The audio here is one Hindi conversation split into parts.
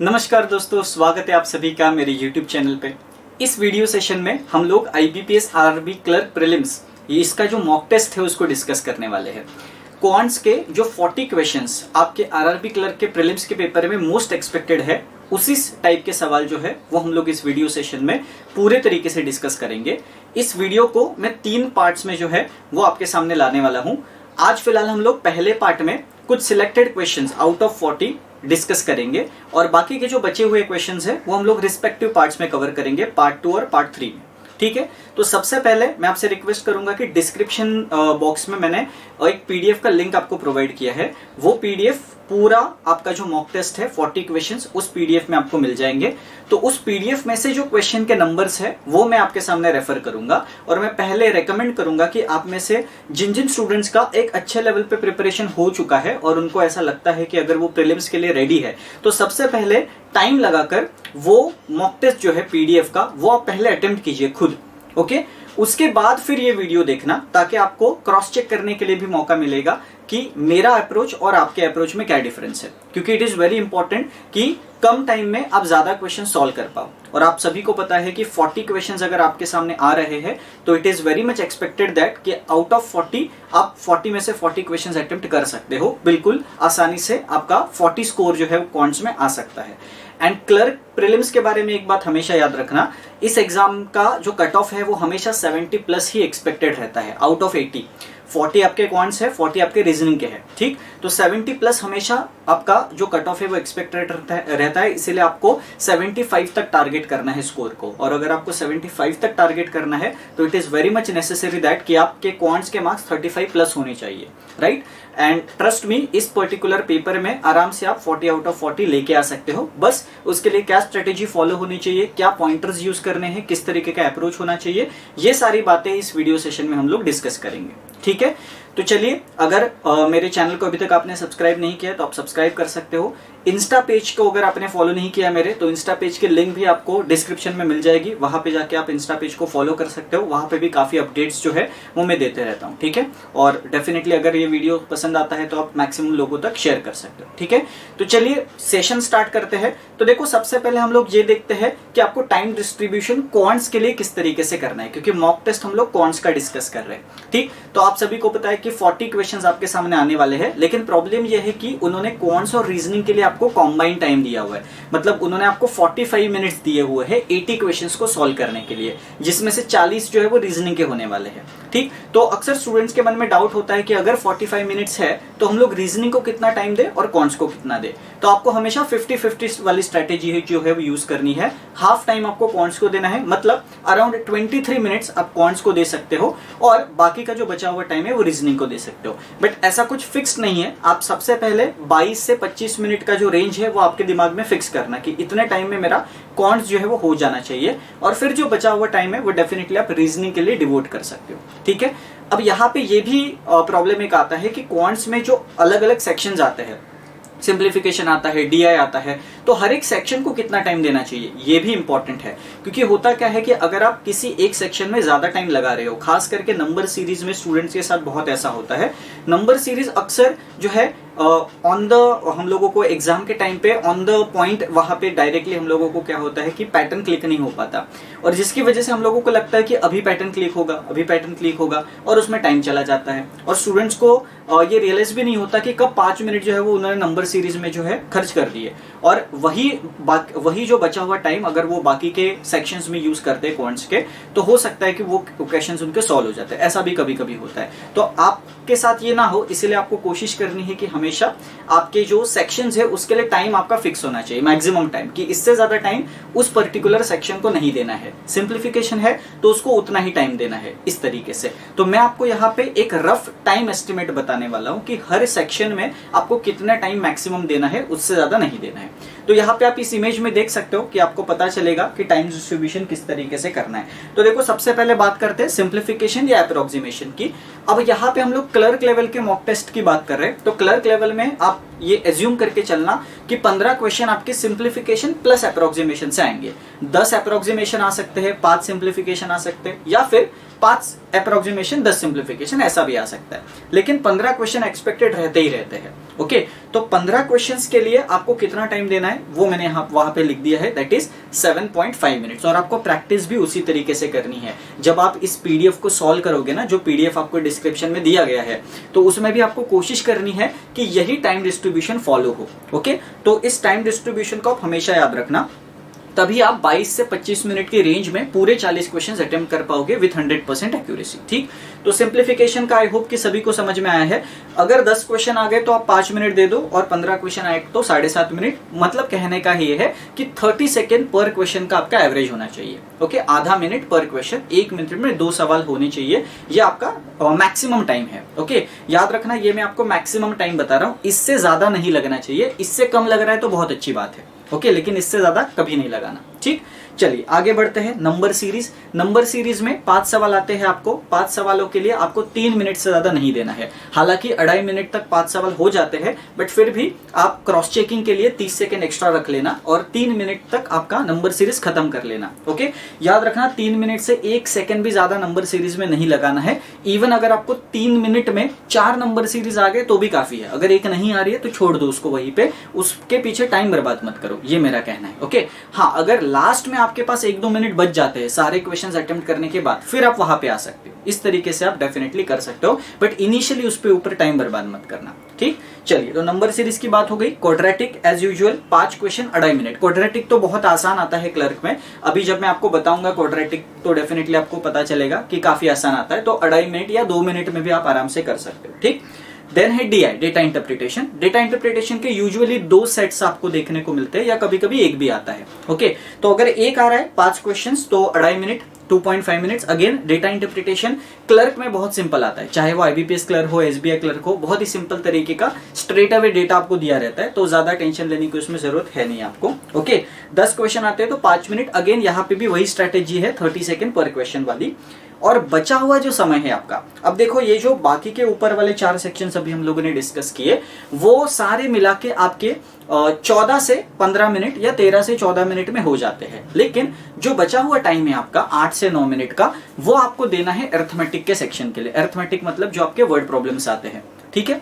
नमस्कार दोस्तों, स्वागत है आप सभी का मेरे YouTube चैनल पे। इस वीडियो सेशन में हम लोग IBPS RRB क्लर्क प्रीलिम्स इसका जो मॉक टेस्ट है उसको डिस्कस करने वाले हैं। क्वांट्स के जो 40 क्वेश्चंस आपके RRB क्लर्क के प्रीलिम्स के पेपर में मोस्ट एक्सपेक्टेड है, उसी टाइप के सवाल जो है वो हम लोग इस वीडियो सेशन में पूरे तरीके से डिस्कस करेंगे। इस वीडियो को मैं 3 पार्ट्स में जो है वो आपके सामने लाने वाला हूँ। आज फिलहाल हम लोग पहले पार्ट में कुछ selected questions out of 40 discuss करेंगे और बाकी के जो बचे हुए क्वेश्चंस हैं वो हम लोग रिस्पेक्टिव पार्ट्स में कवर करेंगे, पार्ट 2 और पार्ट 3 में। ठीक है, तो सबसे पहले मैं आपसे रिक्वेस्ट करूंगा कि डिस्क्रिप्शन बॉक्स में मैंने एक पीडीएफ का लिंक आपको प्रोवाइड किया है। वो पीडीएफ पूरा आपका जो मॉक टेस्ट है 40 क्वेश्चंस उस पीडीएफ में आपको मिल जाएंगे। तो उस पीडीएफ में से जो क्वेश्चन के नंबर्स है वो मैं आपके सामने रेफर करूंगा और मैं पहले रेकमेंड करूंगा कि आप में से जिन जिन स्टूडेंट्स का एक अच्छे लेवल पे प्रिपरेशन हो चुका है और उनको ऐसा लगता है कि अगर वो प्रीलिम्स के लिए रेडी है, तो सबसे पहले टाइम लगाकर वो मॉक टेस्ट जो है पीडीएफ का वो आप पहले अटेम्प्ट कीजिए खुद। ओके, उसके बाद फिर ये वीडियो देखना ताकि आपको क्रॉस चेक करने के लिए भी मौका मिलेगा कि मेरा अप्रोच और आपके अप्रोच में क्या डिफरेंस है, क्योंकि इट इज वेरी इंपॉर्टेंट कि कम टाइम में आप ज्यादा क्वेश्चन सॉल्व कर पाओ। और आप सभी को पता है कि 40 क्वेश्चंस अगर आपके सामने आ रहे हैं तो it is very much expected that कि आउट ऑफ 40 आप 40 में से 40 क्वेश्चंस अटेम्प्ट कर सकते हो। बिल्कुल आसानी से आपका 40 स्कोर जो है वो क्वांट्स में आ सकता है। एंड क्लर्क प्रीलिम्स के बारे में एक बात हमेशा याद रखना, इस एग्जाम का जो कट ऑफ है वो हमेशा 70 प्लस ही एक्सपेक्टेड रहता है आउट ऑफ 80। 40 आपके क्वांट्स है, 40 आपके रीजनिंग के हैं। ठीक, तो 70 प्लस हमेशा आपका जो कट ऑफ है वो एक्सपेक्टेड रहता है, इसीलिए आपको 75 तक टारगेट करना है स्कोर को। और अगर आपको 75 तक टारगेट करना है तो it is very much necessary that कि आपके क्वांट्स के मार्क्स 35 प्लस होने चाहिए, राइट। एंड ट्रस्ट मी, इस पर्टिकुलर पेपर में आराम से आप 40 आउट ऑफ 40 लेके आ सकते हो। बस उसके लिए क्या स्ट्रेटेजी फॉलो होनी चाहिए, क्या पॉइंटर्स यूज करने हैं, किस तरीके का अप्रोच होना चाहिए, ये सारी बातें इस वीडियो सेशन में हम लोग डिस्कस करेंगे। ठीक है, तो चलिए, अगर मेरे चैनल को अभी तक आपने सब्सक्राइब नहीं किया तो आप सब्सक्राइब कर सकते हो। इंस्टा पेज को अगर आपने फॉलो नहीं किया मेरे, तो इंस्टा पेज की लिंक भी आपको डिस्क्रिप्शन में मिल जाएगी, वहां पे जाके आप इंस्टा पेज को फॉलो कर सकते हो। वहां पे भी काफी अपडेट्स जो है वो मैं देते रहता हूँ। ठीक है, और डेफिनेटली अगर ये वीडियो पसंद आता है तो आप मैक्सिमम लोगों तक शेयर कर सकते हो। ठीक है, तो चलिए सेशन स्टार्ट करते हैं। तो देखो, सबसे पहले हम लोग ये देखते हैं कि आपको टाइम डिस्ट्रीब्यूशन क्वांट्स के लिए किस तरीके से करना है, क्योंकि मॉक टेस्ट हम लोग क्वांट्स का डिस्कस कर रहे हैं। ठीक, तो आप सभी को पता है कि 40 क्वेश्चंस आपके सामने आने वाले हैं, लेकिन प्रॉब्लम यह है कि उन्होंने क्वांट्स और रीजनिंग के लिए आपको कॉम्बाइंड टाइम दिया हुआ है। मतलब उन्होंने आपको 45 मिनट्स दिए हुए हैं 80 क्वेश्चंस को सॉल्व करने के लिए, जिसमें से 40 जो है वो रीजनिंग के होने वाले हैं। ठीक, तो अक्सर स्टूडेंट्स के मन में डाउट होता है कि अगर 45 मिनट्स है तो हम लोग रीजनिंग को कितना टाइम दे और क्वांट्स को कितना दे। तो आपको हमेशा 50-50 वाली स्ट्रेटेजी है जो है वो यूज करनी है। हाफ टाइम आपको क्वांट्स को देना है, मतलब अराउंड 23 मिनट्स आप क्वांट्स को दे सकते हो और बाकी का जो बचा हुआ टाइम है वो रीजनिंग को दे सकते हो। बट ऐसा कुछ फिक्स नहीं है। आप सबसे पहले 22 से 25 मिनट का जो रेंज है वो आपके दिमाग में फिक्स करना कि इतने टाइम में मेरा क्वांट्स जो है वो हो जाना चाहिए, और फिर जो बचा हुआ टाइम है वो डेफिनेटली आप रीजनिंग के लिए डिवोट कर सकते हो। ठीक है, अब यहाँ पे ये भी प्रॉब्लम एक आता है कि क्वांट्स में जो अलग अलग सेक्शंस आते हैं, सिंप्लीफिकेशन आता है, डीआई आता है, तो हर एक सेक्शन को कितना टाइम देना चाहिए ये भी इंपॉर्टेंट है। क्योंकि होता क्या है कि अगर आप किसी एक सेक्शन में ज्यादा टाइम लगा रहे हो, खास करके नंबर सीरीज में स्टूडेंट्स के साथ बहुत ऐसा होता है। नंबर सीरीज अक्सर जो है ऑन द हम लोगों को एग्जाम के टाइम पे ऑन द पॉइंट वहां पे डायरेक्टली हम लोगों को क्या होता है कि पैटर्न क्लिक नहीं हो पाता, और जिसकी वजह से हम लोगों को लगता है कि अभी पैटर्न क्लिक होगा, अभी पैटर्न क्लिक होगा, और उसमें टाइम चला जाता है। और स्टूडेंट्स को ये रियलाइज भी नहीं होता कि कब 5 मिनट जो है वो उन्होंने नंबर सीरीज में जो है खर्च कर दिए, और वही जो बचा हुआ टाइम अगर वो बाकी के सेक्शंस में यूज करते हैं क्वांट्स के, तो हो सकता है कि वो क्वेश्चंस उनके सॉल्व हो जाते हैं। ऐसा भी कभी कभी होता है। तो आपके साथ ये ना हो, इसलिए आपको कोशिश करनी है कि हमेशा आपके जो सेक्शंस है उसके लिए टाइम आपका फिक्स होना चाहिए, मैक्सिमम टाइम, कि इससे ज्यादा टाइम उस पर्टिकुलर सेक्शन को नहीं देना है। सिंप्लीफिकेशन है तो उसको उतना ही टाइम देना है, इस तरीके से। तो मैं आपको यहाँ पे एक रफ टाइम एस्टिमेट बताने वाला हूँ कि हर सेक्शन में आपको कितना टाइम मैक्सिमम देना है, उससे ज्यादा नहीं देना है। तो यहाँ पे आप इस इमेज में देख सकते हो कि आपको पता चलेगा कि टाइम डिस्ट्रीब्यूशन किस तरीके से करना है। तो देखो, सबसे पहले बात करते हैं सिंप्लीफिकेशन या अप्रोक्सीमेशन की। अब यहाँ पे हम लोग क्लर्क लेवल के मॉक टेस्ट की बात कर रहे हैं। तो क्लर्क लेवल में आप ये एज्यूम करके चलना कि 15 क्वेश्चन आपके सिंप्लीफिकेशन प्लस अप्रोक्सीमेशन से आएंगे। 10 अप्रोक्सीमेशन आ सकते हैं, 5 सिंप्लीफिकेशन आ सकते हैं, या फिर 5 अप्रोक्सीमेशन 10 सिंप्लीफिकेशन, ऐसा भी आ सकता है, लेकिन 15 क्वेश्चन एक्सपेक्टेड रहते ही रहते हैं। ओके, तो 15 क्वेश्चंस के लिए आपको कितना टाइम देना है वो मैंने यहाँ वहां पे लिख दिया है, दैट इज 7.5 मिनट्स। और आपको प्रैक्टिस भी उसी तरीके से करनी है। जब आप इस पीडीएफ को सॉल्व करोगे ना, जो पीडीएफ आपको डिस्क्रिप्शन में दिया गया है, तो उसमें भी आपको कोशिश करनी है कि यही टाइम डिस्ट्रीब्यूशन फॉलो हो। ओके, तो इस टाइम डिस्ट्रीब्यूशन को आप हमेशा याद रखना, तभी आप 22 से 25 मिनट की रेंज में पूरे 40 क्वेश्चंस अटेम्प्ट कर पाओगे विथ 100% एक्यूरेसी। ठीक, तो सिंप्लीफिकेशन का आई होप कि सभी को समझ में आया है। अगर 10 क्वेश्चन आ गए तो आप 5 मिनट दे दो, और 15 क्वेश्चन आए तो 7.5 मिनट। मतलब कहने का ये है कि 30 सेकेंड पर क्वेश्चन का आपका एवरेज होना चाहिए। ओके, आधा मिनट पर क्वेश्चन, 1 मिनट में 2 सवाल होने चाहिए, ये आपका मैक्सिमम टाइम है। ओके, याद रखना, ये मैं आपको मैक्सिमम टाइम बता रहा हूँ, इससे ज्यादा नहीं लगना चाहिए। इससे कम लग रहा है तो बहुत अच्छी बात है। ओके, लेकिन इससे ज्यादा कभी नहीं लगाना। ठीक, चलिए आगे बढ़ते हैं। नंबर सीरीज, नंबर सीरीज में 5 सवाल आते हैं आपको। 5 सवालों के लिए आपको 3 मिनट से ज्यादा नहीं देना है। हालांकि 2.5 मिनट तक 5 सवाल हो जाते हैं, बट फिर भी आप क्रॉस चेकिंग के लिए 30 सेकेंड एक्स्ट्रा रख लेना, और 3 मिनट तक आपका नंबर सीरीज खत्म कर लेना। ओके, याद रखना 3 मिनट से 1 सेकेंड भी ज्यादा नंबर सीरीज में नहीं लगाना है। इवन अगर आपको 3 मिनट में 4 नंबर सीरीज आ गए तो भी काफी है। अगर एक नहीं आ रही है तो छोड़ दो उसको वहीं पे, उसके पीछे टाइम बर्बाद मत करो, ये मेरा कहना है। ओके, हाँ, अगर लास्ट में आपके पास 1-2 मिनट बच जाते हैं सारे क्वेश्चंस अटेम्प्ट करने के बाद, फिर आप वहां पे आ सकते हो। इस तरीके से आप डेफिनेटली कर सकते हो, बट इनिशियली उस पे ऊपर टाइम बर्बाद मत करना। ठीक, चलिए, तो नंबर सीरीज की बात हो गई। Quadratic as usual 5 question 2.5 minute. Quadratic तो बहुत आसान आता है क्लर्क में। अभी जब मैं आपको बताऊंगा क्वाड्रेटिक तो डेफिनेटली आपको पता चलेगा कि काफी आसान आता है। तो 2.5 मिनट या 2 मिनट में भी आप आराम से कर सकते हो। ठीक, देन है DI, data interpretation. Data interpretation के यूजुअली 2 सेट्स आपको देखने को मिलते हैं, या कभी कभी एक भी आता है। ओके, तो अगर एक आ रहा है 5 क्वेश्चंस तो 2.5 minute, 2.5 minutes. Again data interpretation clerk में बहुत सिंपल आता है, चाहे वो IBPS क्लर्क हो, SBI क्लर्क हो, बहुत ही सिंपल तरीके का स्ट्रेट अवे डेटा आपको दिया रहता है, तो ज्यादा टेंशन लेने की उसमें जरूरत है नहीं आपको। ओके, 10 क्वेश्चन आते हैं तो 5 मिनट। अगेन यहाँ पे भी वही स्ट्रेटेजी है, 30 सेकेंड पर क्वेश्चन वाली। और बचा हुआ जो समय है आपका, अब देखो ये जो बाकी के ऊपर वाले 4 सेक्शंस अभी हम लोगों ने डिस्कस किए, वो सारे मिला के आपके 14 से 15 मिनट या 13 से 14 मिनट में हो जाते हैं। लेकिन जो बचा हुआ टाइम है आपका 8 से 9 मिनट का, वो आपको देना है अरिथमेटिक के सेक्शन के लिए। अरिथमेटिक मतलब जो आपके वर्ड प्रॉब्लम्स आते हैं। ठीक है,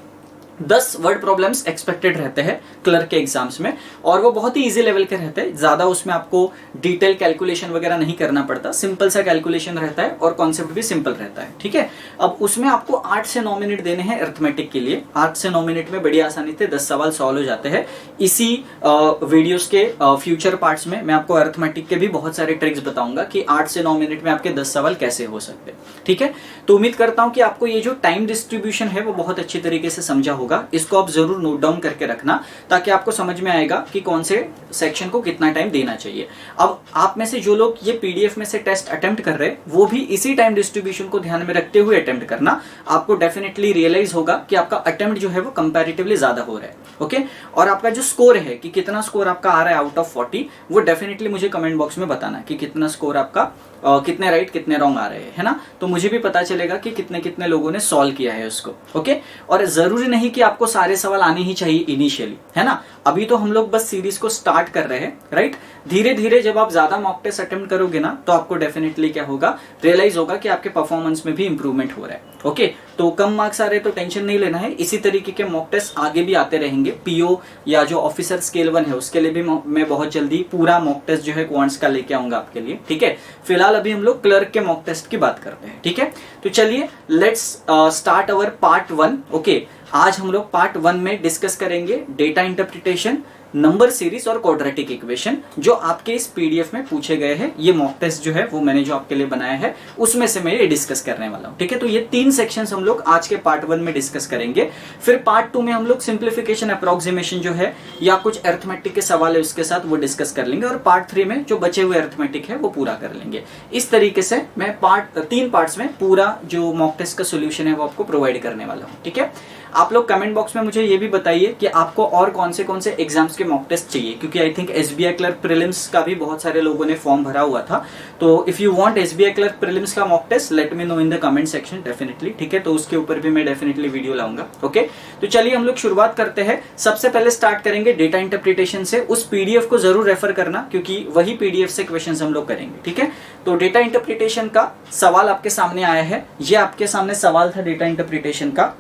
10 वर्ड प्रॉब्लम्स एक्सपेक्टेड रहते हैं क्लर्क के एग्जाम्स में, और वो बहुत ही इजी लेवल के रहते हैं। ज्यादा उसमें आपको डिटेल कैलकुलेशन वगैरह नहीं करना पड़ता, सिंपल सा कैलकुलेशन रहता है और कॉन्सेप्ट भी सिंपल रहता है। ठीक है, अब उसमें आपको 8 से 9 मिनट देने हैं अरिथमेटिक के लिए। 8 से 9 मिनट में बड़ी आसानी से 10 सवाल सॉल्व हो जाते हैं। इसी वीडियोस के फ्यूचर पार्ट्स में मैं आपको अरिथमेटिक के भी बहुत सारे ट्रिक्स बताऊंगा कि 8 से 9 मिनट में आपके 10 सवाल कैसे हो सकते हैं। ठीक है, तो उम्मीद करता हूं कि आपको ये जो टाइम डिस्ट्रीब्यूशन है वो बहुत अच्छी तरीके से समझा होगा। इसको आप जरूर नोट डाउन करके रखना, ताकि आपको समझ में आएगा कि कौन से सेक्शन को कितना टाइम देना चाहिए। अब आप में से जो लोग ये पीडीएफ में से टेस्ट अटेम्प्ट कर रहे हैं, वो भी इसी टाइम डिस्ट्रीब्यूशन को ध्यान में रखते हुए अटेम्प्ट करना। आपको डेफिनेटली रियलाइज होगा कि आपका अटेम्प्ट जो है वो कंपैरेटिवली ज्यादा हो रहा है। ओके, और आपका जो स्कोर है कि कितना स्कोर आपका आ रहा है आउट ऑफ 40, वो डेफिनेटली मुझे कमेंट बॉक्स में बताना कि कितना स्कोर आपका कितने राइट कितने रॉन्ग आ रहे हैं, है ना। तो मुझे भी पता चलेगा कि कितने कितने लोगों ने सॉल्व किया है उसको। ओके, और जरूरी नहीं कि आपको सारे सवाल आने ही चाहिए इनिशियली, है ना। अभी तो हम लोग बस सीरीज को स्टार्ट कर रहे हैं, राइट। धीरे धीरे जब आप ज्यादा मॉक टेस्ट अटेम्प्ट करोगे ना, तो आपको डेफिनेटली क्या होगा, रियलाइज होगा कि आपके परफॉर्मेंस में भी इंप्रूवमेंट हो रहा है। ओके, तो कम मार्क्स आ रहे तो टेंशन नहीं लेना है। इसी तरीके के मॉक टेस्ट आगे भी आते रहेंगे। पीओ या जो ऑफिसर स्केल 1 है उसके लिए भी मैं बहुत जल्दी पूरा मॉक टेस्ट जो है क्वांट्स का लेके आऊंगा आपके लिए। ठीक है, फिलहाल अभी हम लोग क्लर्क के मॉक टेस्ट की बात करते हैं। ठीक है, तो चलिए let's start our part 1। Okay, आज हम लोग पार्ट 1 में डिस्कस करेंगे डेटा इंटरप्रिटेशन, नंबर सीरीज और क्वाड्रेटिक इक्वेशन, जो आपके इस पीडीएफ में पूछे गए हैं। ये मॉक टेस्ट जो है वो मैंने जो आपके लिए बनाया है उसमें से मैं ये डिस्कस करने वाला हूँ। ठीक है, तो ये 3 सेक्शंस हम लोग आज के पार्ट 1 में डिस्कस करेंगे। फिर पार्ट 2 में हम लोग सिंप्लीफिकेशन, अप्रोक्सीमेशन जो है या कुछ अरिथमेटिक के सवाल है उसके साथ वो डिस्कस कर लेंगे, और पार्ट 3 में जो बचे हुए अरिथमेटिक है वो पूरा कर लेंगे। इस तरीके से मैं 3 पार्ट्स में पूरा जो मॉक टेस्ट का सोल्यूशन है वो आपको प्रोवाइड करने वाला हूँ। ठीक है, आप लोग कमेंट बॉक्स में मुझे ये भी बताइए कि आपको और कौन से एग्जाम्स के मॉक टेस्ट चाहिए, क्योंकि I think SBI clerk prelims का भी बहुत सारे लोगों ने फॉर्म भरा हुआ था। तो if you want SBI clerk prelims का mock test, let me know in the comment section definitely, ठीक है। तो उसके ऊपर भी मैं डेफिनेटली वीडियो लाऊंगा। ओके, तो चलिए हम लोग शुरुआत करते हैं। सबसे पहले स्टार्ट करेंगे डेटा इंटरप्रिटेशन से। उस पीडीएफ को जरूर रेफर करना, क्योंकि वही पीडीएफ से क्वेश्चंस हम लोग करेंगे, ठीक है। तो डेटा इंटरप्रिटेशन का सवाल आपके सामने आया है। ये आपके सामने सवाल था डेटा इंटरप्रिटेशन का,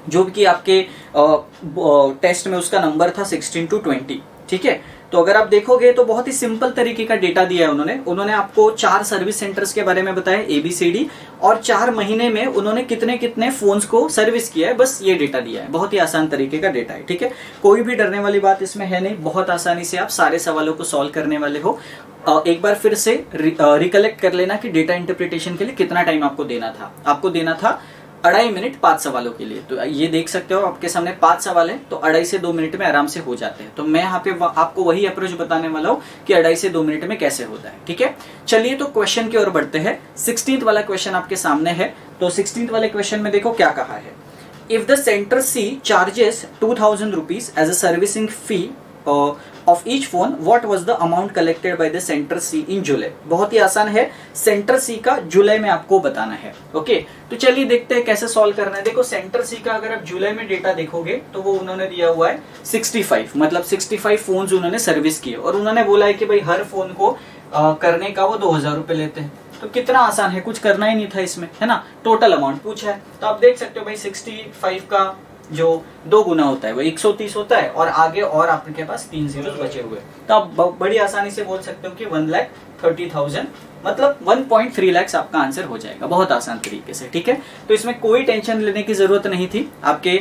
जो कि आपके टेस्ट में उसका नंबर था 16 to 20, ठीक है। तो अगर आप देखोगे तो बहुत ही सिंपल तरीके का डेटा दिया है उन्होंने आपको 4 सर्विस सेंटर्स के बारे में बताया ABCD, और 4 महीने में उन्होंने कितने कितने फोन्स को सर्विस किया है, बस ये डेटा दिया है। बहुत ही आसान तरीके का डेटा है, ठीक है। कोई भी डरने वाली बात इसमें है नहीं, बहुत आसानी से आप सारे सवालों को सॉल्व करने वाले हो। एक बार फिर से रिकलेक्ट कर लेना कि डेटा इंटरप्रिटेशन के लिए कितना टाइम आपको देना था। आपको देना था 2.5 मिनट 5 सवालों के लिए। तो ये देख सकते हो आपके सामने 5 सवाल है, तो 2.5 से 2 मिनट में आराम से हो जाते हैं। तो मैं यहाँ पे आपको वही अप्रोच बताने वाला हूँ कि 2.5 से 2 मिनट में कैसे होता है, ठीक है। चलिए तो क्वेश्चन की ओर बढ़ते हैं। 16th वाला क्वेश्चन आपके सामने है। तो 16th वाले क्वेश्चन में देखो क्या कहा है। If the centre C charges 2000 rupees as a servicing fee of each phone, what was the amount collected by the centre C in July. बहुत ही आसान है, सेंटर सी का जुलाई में आपको बताना है। ओके, तो चलिए देखते हैं कैसे सॉल्व करना है। देखो सेंटर सी का अगर आप जुलाई में डेटा देखोगे तो वो उन्होंने दिया हुआ है 65, मतलब 65 फोन्स उन्होंने सर्विस किए, और उन्होंने बोला है कि भाई हर फोन को करने का वो 2000 रुपए लेते हैं। तो कितना आसान है, कुछ करना ही नहीं था इसमें, है ना। टोटल अमाउंट पूछा है, तो आप देख सकते हो भाई 65 का जो 2 गुना होता है वो 130 होता है, और आगे और आपके पास 3 जीरो बचे हुए। तो आप बड़ी आसानी से बोल सकते हो कि 1,30,000, मतलब 1.3 लाख आपका आंसर हो जाएगा, बहुत आसान तरीके से, ठीक है। तो इसमें कोई टेंशन लेने की जरूरत नहीं थी। आपके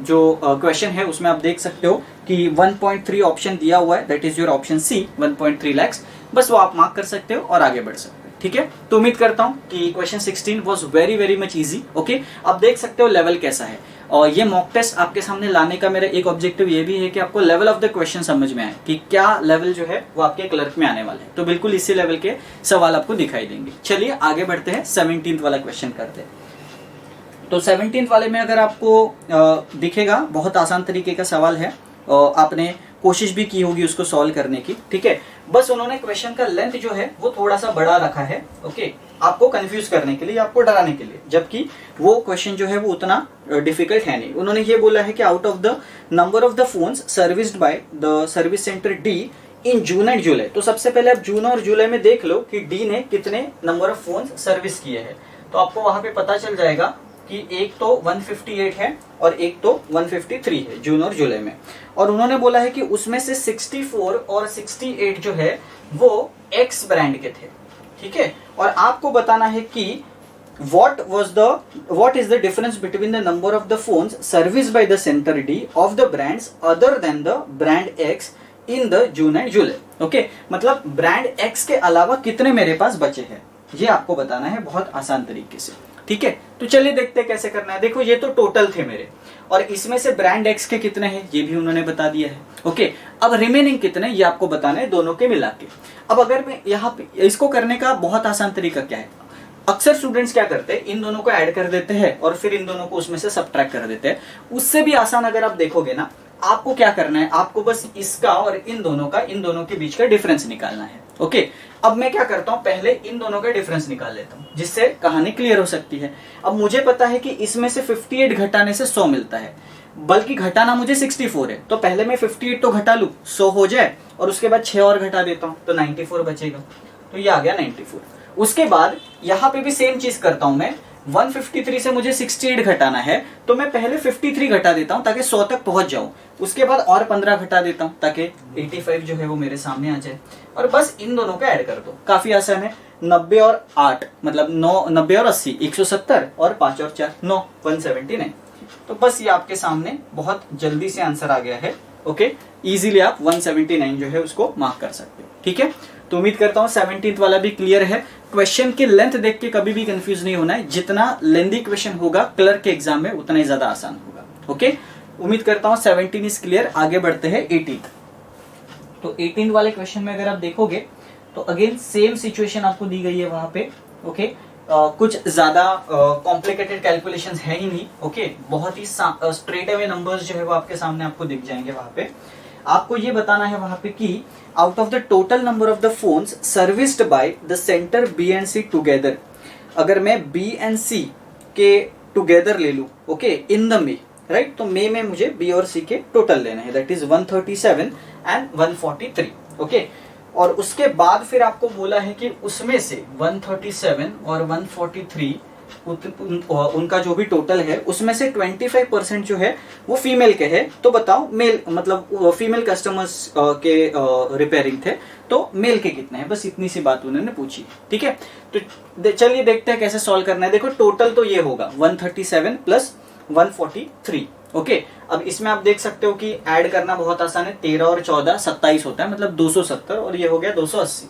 जो क्वेश्चन है उसमें आप देख सकते हो कि 1.3 ऑप्शन दिया हुआ है, that is your option C, 1.3 lakh. बस वो आप मार्क कर सकते हो और आगे बढ़ सकते हो, ठीक है। तो उम्मीद करता हूं कि question 16 was very very much easy. Okay, अब देख सकते हो लेवल कैसा है। और ये मॉक टेस्ट आपके सामने लाने का मेरा एक ऑब्जेक्टिव ये भी है कि आपको लेवल ऑफ द क्वेश्चन समझ में आए कि क्या लेवल जो है वो आपके क्लर्क में आने वाले हैं। तो बिल्कुल इसी लेवल के सवाल आपको दिखाई देंगे। चलिए आगे बढ़ते हैं, 17th वाला क्वेश्चन करते हैं। तो 17th वाले में अगर आपको दिखेगा, बहुत आसान तरीके का सवाल है, आपने कोशिश भी की होगी उसको सॉल्व करने की, ठीक है। बस उन्होंने क्वेश्चन का लेंथ जो है वो थोड़ा सा बड़ा रखा है, ओके, आपको कंफ्यूज करने के लिए, आपको डराने के लिए, जबकि वो क्वेश्चन जो है वो उतना डिफिकल्ट है नहीं। उन्होंने ये बोला है कि out of the number of the phones serviced by the service centre D in June and July. तो सबसे पहले आप जून और जुलाई में देख लो कि डी ने कितने नंबर ऑफ फोन्स सर्विस किए हैं। तो आपको वहां पे पता चल जाएगा कि एक तो 158 है और एक तो 153 है जून और जुलाई में। और उन्होंने बोला है कि उसमें से 64 और 68 जो है वो एक्स ब्रांड के थे, ठीक है। और आपको बताना है कि what is the difference between the number of the phones serviced by the center D of the brands other than the brand X in the June and July। Okay, मतलब ब्रांड X के अलावा कितने मेरे पास बचे हैं, ये आपको बताना है बहुत आसान तरीके से, ठीक है। तो चलिए देखते हैं कैसे करना है। देखो ये तो टोटल थे मेरे, और इसमें से ब्रांड एक्स के कितने हैं ये भी उन्होंने बता दिया है, ओके। अब रिमेनिंग कितने ये आपको बताना है दोनों के मिला के। अब अगर मैं यहाँ पे इसको करने का बहुत आसान तरीका क्या है, अक्सर स्टूडेंट्स क्या करते हैं, इन दोनों को ऐड कर देते हैं और फिर इन दोनों को उसमें से सब्ट्रैक्ट कर देते हैं। उससे भी आसान अगर आप देखोगे ना, आपको क्या करना है, आपको बस इसका और इन दोनों के बीच का डिफरेंस निकालना है, ओके। अब मैं क्या करता हूं, पहले इन दोनों का डिफरेंस निकाल लेता हूं, जिससे कहानी क्लियर हो सकती है। अब मुझे पता है कि इसमें से 58 घटाने से 100 मिलता है, बल्कि घटाना मुझे 64 है। तो पहले मैं 58 तो घटा लूं, 100 हो जाए, और उसके बाद 6 और घटा देता हूं तो 94 बचेगा। तो ये आ गया 94। उसके बाद यहाँ पे भी सेम चीज करता हूं मैं, 153 से मुझे 68 घटाना है, तो मैं पहले 53 घटा देता हूं ताकि 100 तक पहुंच जाऊं। उसके बाद और 15 घटा देता हूं ताकि 85 जो है वो मेरे सामने आ जाए, और बस इन दोनों को ऐड कर दो। काफी आसान है, 90 और 8 मतलब 90 और 80 170, और 5 और 4 9 179। तो बस ये आपके सामने बहुत जल्दी से आंसर आ गया है, ओके। इजीली आप 179 जो है उसको मार्क कर सकते हो, ठीक है। तो उम्मीद करता हूं 17th वाला भी क्लियर है। क्वेश्चन की लेंथ देख के कभी भी कंफ्यूज नहीं होना है, जितना लेंथी क्वेश्चन होगा क्लर्क के एग्जाम में उतना ही ज्यादा आसान होगा, ओके। उम्मीद करता हूं 17 इज क्लियर। आगे बढ़ते हैं 18th। तो 18 वाले क्वेश्चन में अगर आप देखोगे तो अगेन सेम सिचुएशन आपको दी गई है वहां पे, ओके। कुछ ज़्यादा कॉम्प्लिकेटेड कैलकुलेशंस है ही नहीं। ओके, बहुत ही स्ट्रेट अवे नंबर्स जो है वो आपके सामने आपको दिख जाएंगे। वहां पे आपको ये बताना है वहां पे कि out of the total number of the phones serviced by the centre B and C together, अगर मैं बी एंड सी के टुगेदर ले लूं, okay, in the may, right, तो मे में मुझे बी और सी के टोटल लेने हैं, दैट इज 137 एंड 143। ओके, और उसके बाद फिर आपको बोला है कि उसमें से 137 और 143 उनका जो भी टोटल है उसमें से 25% जो है वो फीमेल के है। तो बताओ मेल, मतलब फीमेल कस्टमर्स के रिपेयरिंग थे, तो मेल के कितने हैं? बस इतनी सी बात उन्होंने पूछी। ठीक है, तो चलिए देखते हैं कैसे सॉल्व करना है। देखो टोटल तो ये होगा 137 प्लस 143। ओके, अब इसमें आप देख सकते हो कि ऐड करना बहुत आसान है। 13 और 14 27 होता है, मतलब 270, और ये हो गया 280।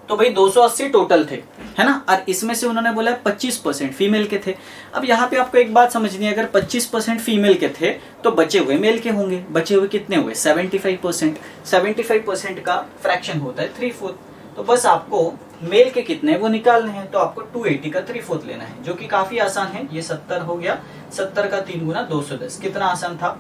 तो भाई 280 टोटल थे, है ना, और इसमें से उन्होंने बोला 25% फीमेल के थे। अब यहाँ पे आपको एक बात समझनी है, अगर 25% फीमेल के थे तो बचे हुए मेल के होंगे। बचे हुए कितने हुए? 75%। 75% का फ्रैक्शन होता है 3/4। तो बस आपको मेल के कितने वो निकालने हैं, तो आपको 280 का 3/4 लेना है, जो कि काफी आसान है। ये 70 हो गया, 70 का 3 गुना 210। कितना आसान था,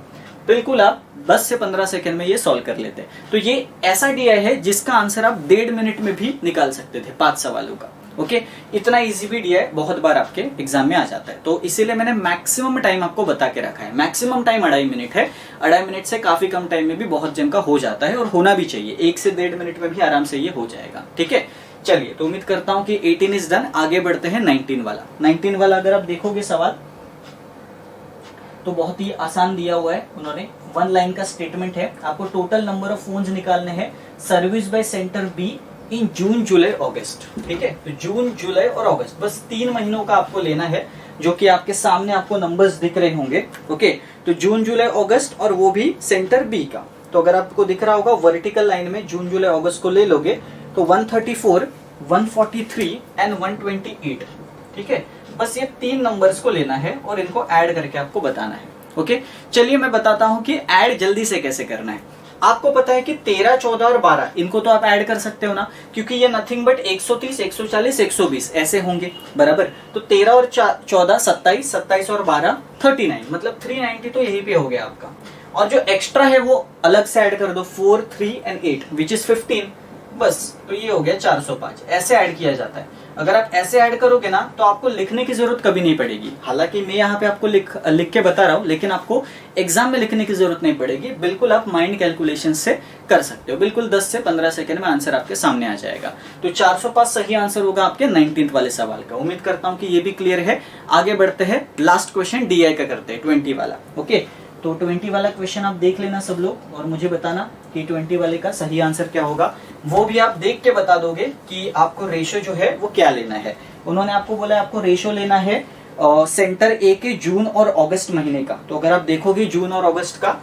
बिल्कुल आप 10 से 15 सेकंड में ये सॉल्व कर लेते हैं। तो ये ऐसा डीआई है जिसका आंसर आप 1.5 मिनट में भी निकाल सकते थे 5 सवालों का। ओके, इतना इजी भी डीआई बहुत बार आपके एग्जाम में आ जाता है, तो इसीलिए मैंने मैक्सिमम टाइम आपको बता के रखा है। मैक्सिमम टाइम 2.5 मिनट है। 2.5 मिनट से काफी कम टाइम में भी बहुत जन का हो जाता है, और होना भी चाहिए। 1 से 1.5 मिनट में भी आराम से ये हो जाएगा। ठीक है, चलिए, तो उम्मीद करता हूं कि 18 इज डन। आगे बढ़ते हैं 19 वाला। 19 वाला अगर आप देखोगे सवाल तो बहुत ही आसान दिया हुआ है उन्होंने। 1 लाइन का स्टेटमेंट है, आपको टोटल नंबर ऑफ फोन्स निकालने हैं service by centre B in June July August. ठीक है, तो जून जुलाई और अगस्त, बस 3 महीनों का आपको लेना है, जो कि आपके सामने आपको नंबर्स दिख रहे होंगे। ओके, तो जून जुलाई अगस्त, और वो भी सेंटर बी का। तो अगर आपको दिख रहा होगा वर्टिकल लाइन में जून जुलाई अगस्त को ले लोगे तो 134, 143 एंड 128। ठीक है, बस ये 3 नंबर्स को लेना है और इनको ऐड करके आपको बताना है। ओके, चलिए मैं बताता हूं कि ऐड जल्दी से कैसे करना है। आपको पता है कि 13, 14 और 12 इनको तो आप ऐड कर सकते हो ना, क्योंकि ये नथिंग बट 130, 140, 120 ऐसे होंगे, बराबर। तो 13 और 14 27, 27 और 12 39, मतलब 390 तो यही पे हो गया आपका। और जो एक्स्ट्रा है वो अलग से ऐड कर दो, 4, 3 एंड 8 विच इज 15, बस, तो ये हो गया 405। ऐसे ऐड किया जाता है। अगर आप ऐसे ऐड करोगे ना तो आपको लिखने की जरूरत कभी नहीं पड़ेगी। हालांकि मैं यहाँ पे आपको लिख के बता रहा हूँ, लेकिन आपको एग्जाम में लिखने की जरूरत नहीं पड़ेगी। बिल्कुल आप माइंड कैलकुलेशन से कर सकते हो। बिल्कुल 10 से 15 सेकंड में आंसर आपके सामने आ जाएगा। तो 405 सही आंसर होगा आपके 19th वाले सवाल का। उम्मीद करता हूँ कि ये भी क्लियर है। आगे बढ़ते हैं, लास्ट क्वेश्चन डीआई का करते हैं, 20 वाला। ओके, तो 20 वाला क्वेश्चन आप देख लेना सब लोग, और मुझे बताना कि 20 वाले का सही आंसर क्या होगा। वो भी आप देख के बता दोगे कि आपको रेशो जो है वो क्या लेना है। उन्होंने आपको बोला आपको रेशो लेना है सेंटर ए के जून और अगस्त महीने का। तो अगर आप देखोगे जून और अगस्त का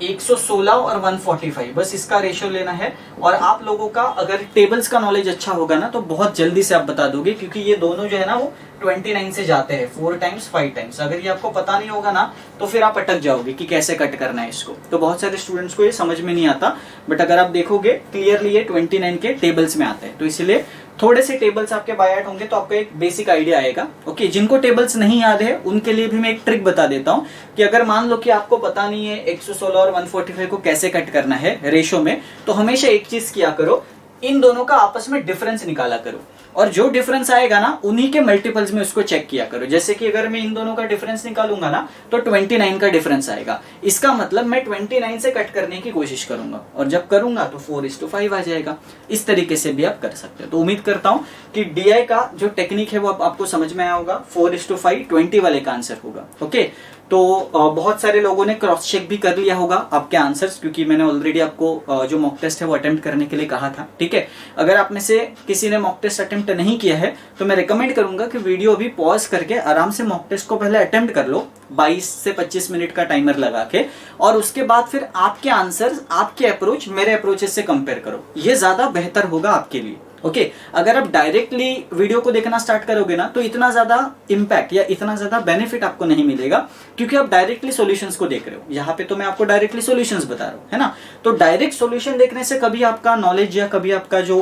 116 और 145, बस इसका रेशियो लेना है। और आप लोगों का अगर टेबल्स का नॉलेज अच्छा होगा ना तो बहुत जल्दी से आप बता दोगे, क्योंकि ये दोनों जो है ना वो 29 से जाते हैं, 4 टाइम्स 5 टाइम्स। अगर ये आपको पता नहीं होगा ना तो फिर आप अटक जाओगे कि कैसे कट करना है इसको। तो बहुत सारे स्टूडेंट्स को ये समझ में नहीं आता, बट अगर आप देखोगे क्लियरली ये 29 के टेबल्स में आते हैं। तो इसलिए थोड़े से टेबल्स आपके बाय हार्ट होंगे तो आपको एक बेसिक आइडिया आएगा। ओके, जिनको टेबल्स नहीं याद है उनके लिए भी मैं एक ट्रिक बता देता हूं कि अगर मान लो कि आपको पता नहीं है 116 और 145 को कैसे कट करना है रेशो में, तो हमेशा एक चीज किया करो, इन दोनों का आपस में डिफरेंस निकाला करो, और जो डिफरेंस आएगा ना उन्हीं के मल्टीपल्स में उसको चेक किया करो। जैसे कि अगर मैं इन दोनों का डिफरेंस निकालूंगा ना तो 29 का डिफरेंस आएगा। इसका मतलब मैं 29 से कट करने की कोशिश करूंगा, और जब करूंगा तो 4:5 आ जाएगा। इस तरीके से भी आप कर सकते हो। तो उम्मीद करता हूं कि डीआई का जो टेक्निक है वो आपको समझ में आया होगा। 4:5 20 वाले का आंसर होगा। ओके, तो बहुत सारे लोगों ने क्रॉस चेक भी कर लिया होगा आपके आंसर्स, क्योंकि मैंने ऑलरेडी आपको जो मॉक टेस्ट है वो अटेम्प्ट करने के लिए कहा था। ठीक है, अगर आप में से किसी ने मॉक टेस्ट अटेम्प्ट नहीं किया है तो मैं रिकमेंड करूंगा कि वीडियो अभी पॉज करके आराम से मॉक टेस्ट को पहले अटेम्प्ट कर लो 22 से 25 मिनट का टाइमर लगा के, और उसके बाद फिर आपके आंसर्स, आपके अप्रोच मेरे अप्रोचेस से कंपेयर करो। ये ज्यादा बेहतर होगा आपके लिए। ओके, अगर आप डायरेक्टली वीडियो को देखना स्टार्ट करोगे ना तो इतना ज्यादा इंपैक्ट या इतना ज्यादा बेनिफिट आपको नहीं मिलेगा, क्योंकि आप डायरेक्टली सॉल्यूशंस को देख रहे हो। यहाँ पे तो मैं आपको डायरेक्टली सॉल्यूशंस बता रहा हूँ, है ना। तो डायरेक्ट सॉल्यूशन देखने से कभी आपका नॉलेज या कभी आपका जो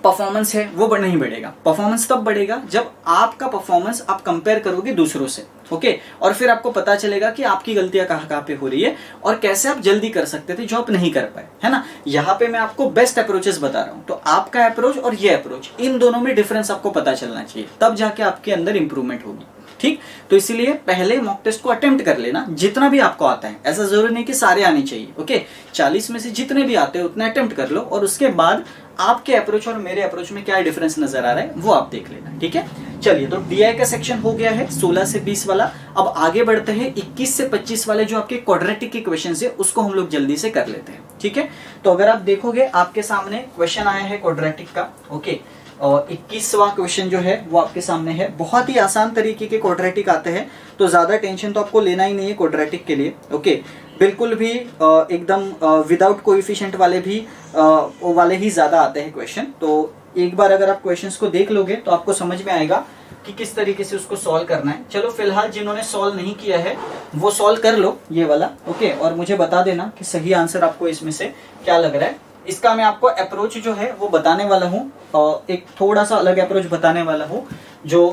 परफॉर्मेंस है वो नहीं बढ़ेगा। परफॉर्मेंस तब बढ़ेगा जब आपका परफॉर्मेंस आप कंपेयर करोगे दूसरों से, ओके, और फिर आपको पता चलेगा कि आपकी गलतियां कहाँ कहाँ पे हो रही है और कैसे आप जल्दी कर सकते थे जो आप नहीं कर पाए, है ना। यहाँ पे मैं आपको बेस्ट अप्रोचेस बता रहा हूँ, तो आपका अप्रोच और ये अप्रोच, इन दोनों में डिफरेंस आपको पता चलना चाहिए, तब जाके आपके अंदर इंप्रूवमेंट होगी, ठीक। तो इसीलिए पहले मॉक टेस्ट को अटेम्प्ट कर लेना, जितना भी आपको आता है। ऐसा जरूरी नहीं कि सारे आने चाहिए, ओके, 40 में से जितने भी आते हैं उतने अटेम्प्ट कर लो, और उसके बाद आपके अप्रोच और मेरे अप्रोच में क्या डिफरेंस नजर आ रहा है वो आप देख लेना, ठीक है। चलिए, तो डीआई का सेक्शन हो गया है 16 से 20 वाला। अब आगे बढ़ते हैं 21 से 25 वाले जो आपके क्वाड्रेटिक के क्वेश्चन है, उसको हम लोग जल्दी से कर लेते हैं, ठीक है। तो अगर आप देखोगे आपके सामने क्वेश्चन आया है क्वाड्रेटिक का, ओके, और 21वां क्वेश्चन जो है वो आपके सामने है। बहुत ही आसान तरीके के क्वाड्रेटिक आते हैं, तो ज्यादा टेंशन तो आपको लेना ही नहीं है क्वाड्रेटिक के लिए, ओके। बिल्कुल भी एकदम विदाउट कोएफिशिएंट वाले भी वो वाले ही ज्यादा आते हैं क्वेश्चन। तो एक बार अगर आप क्वेश्चंस को देख लोगे तो आपको समझ में आएगा कि किस तरीके से उसको सॉल्व करना है। चलो फिलहाल जिन्होंने सॉल्व नहीं किया है वो सॉल्व कर लो ये वाला, ओके, और मुझे बता देना कि सही आंसर आपको इसमें से क्या लग रहा है। इसका मैं आपको अप्रोच जो है वो बताने वाला हूँ, और एक थोड़ा सा अलग अप्रोच बताने वाला हूँ जो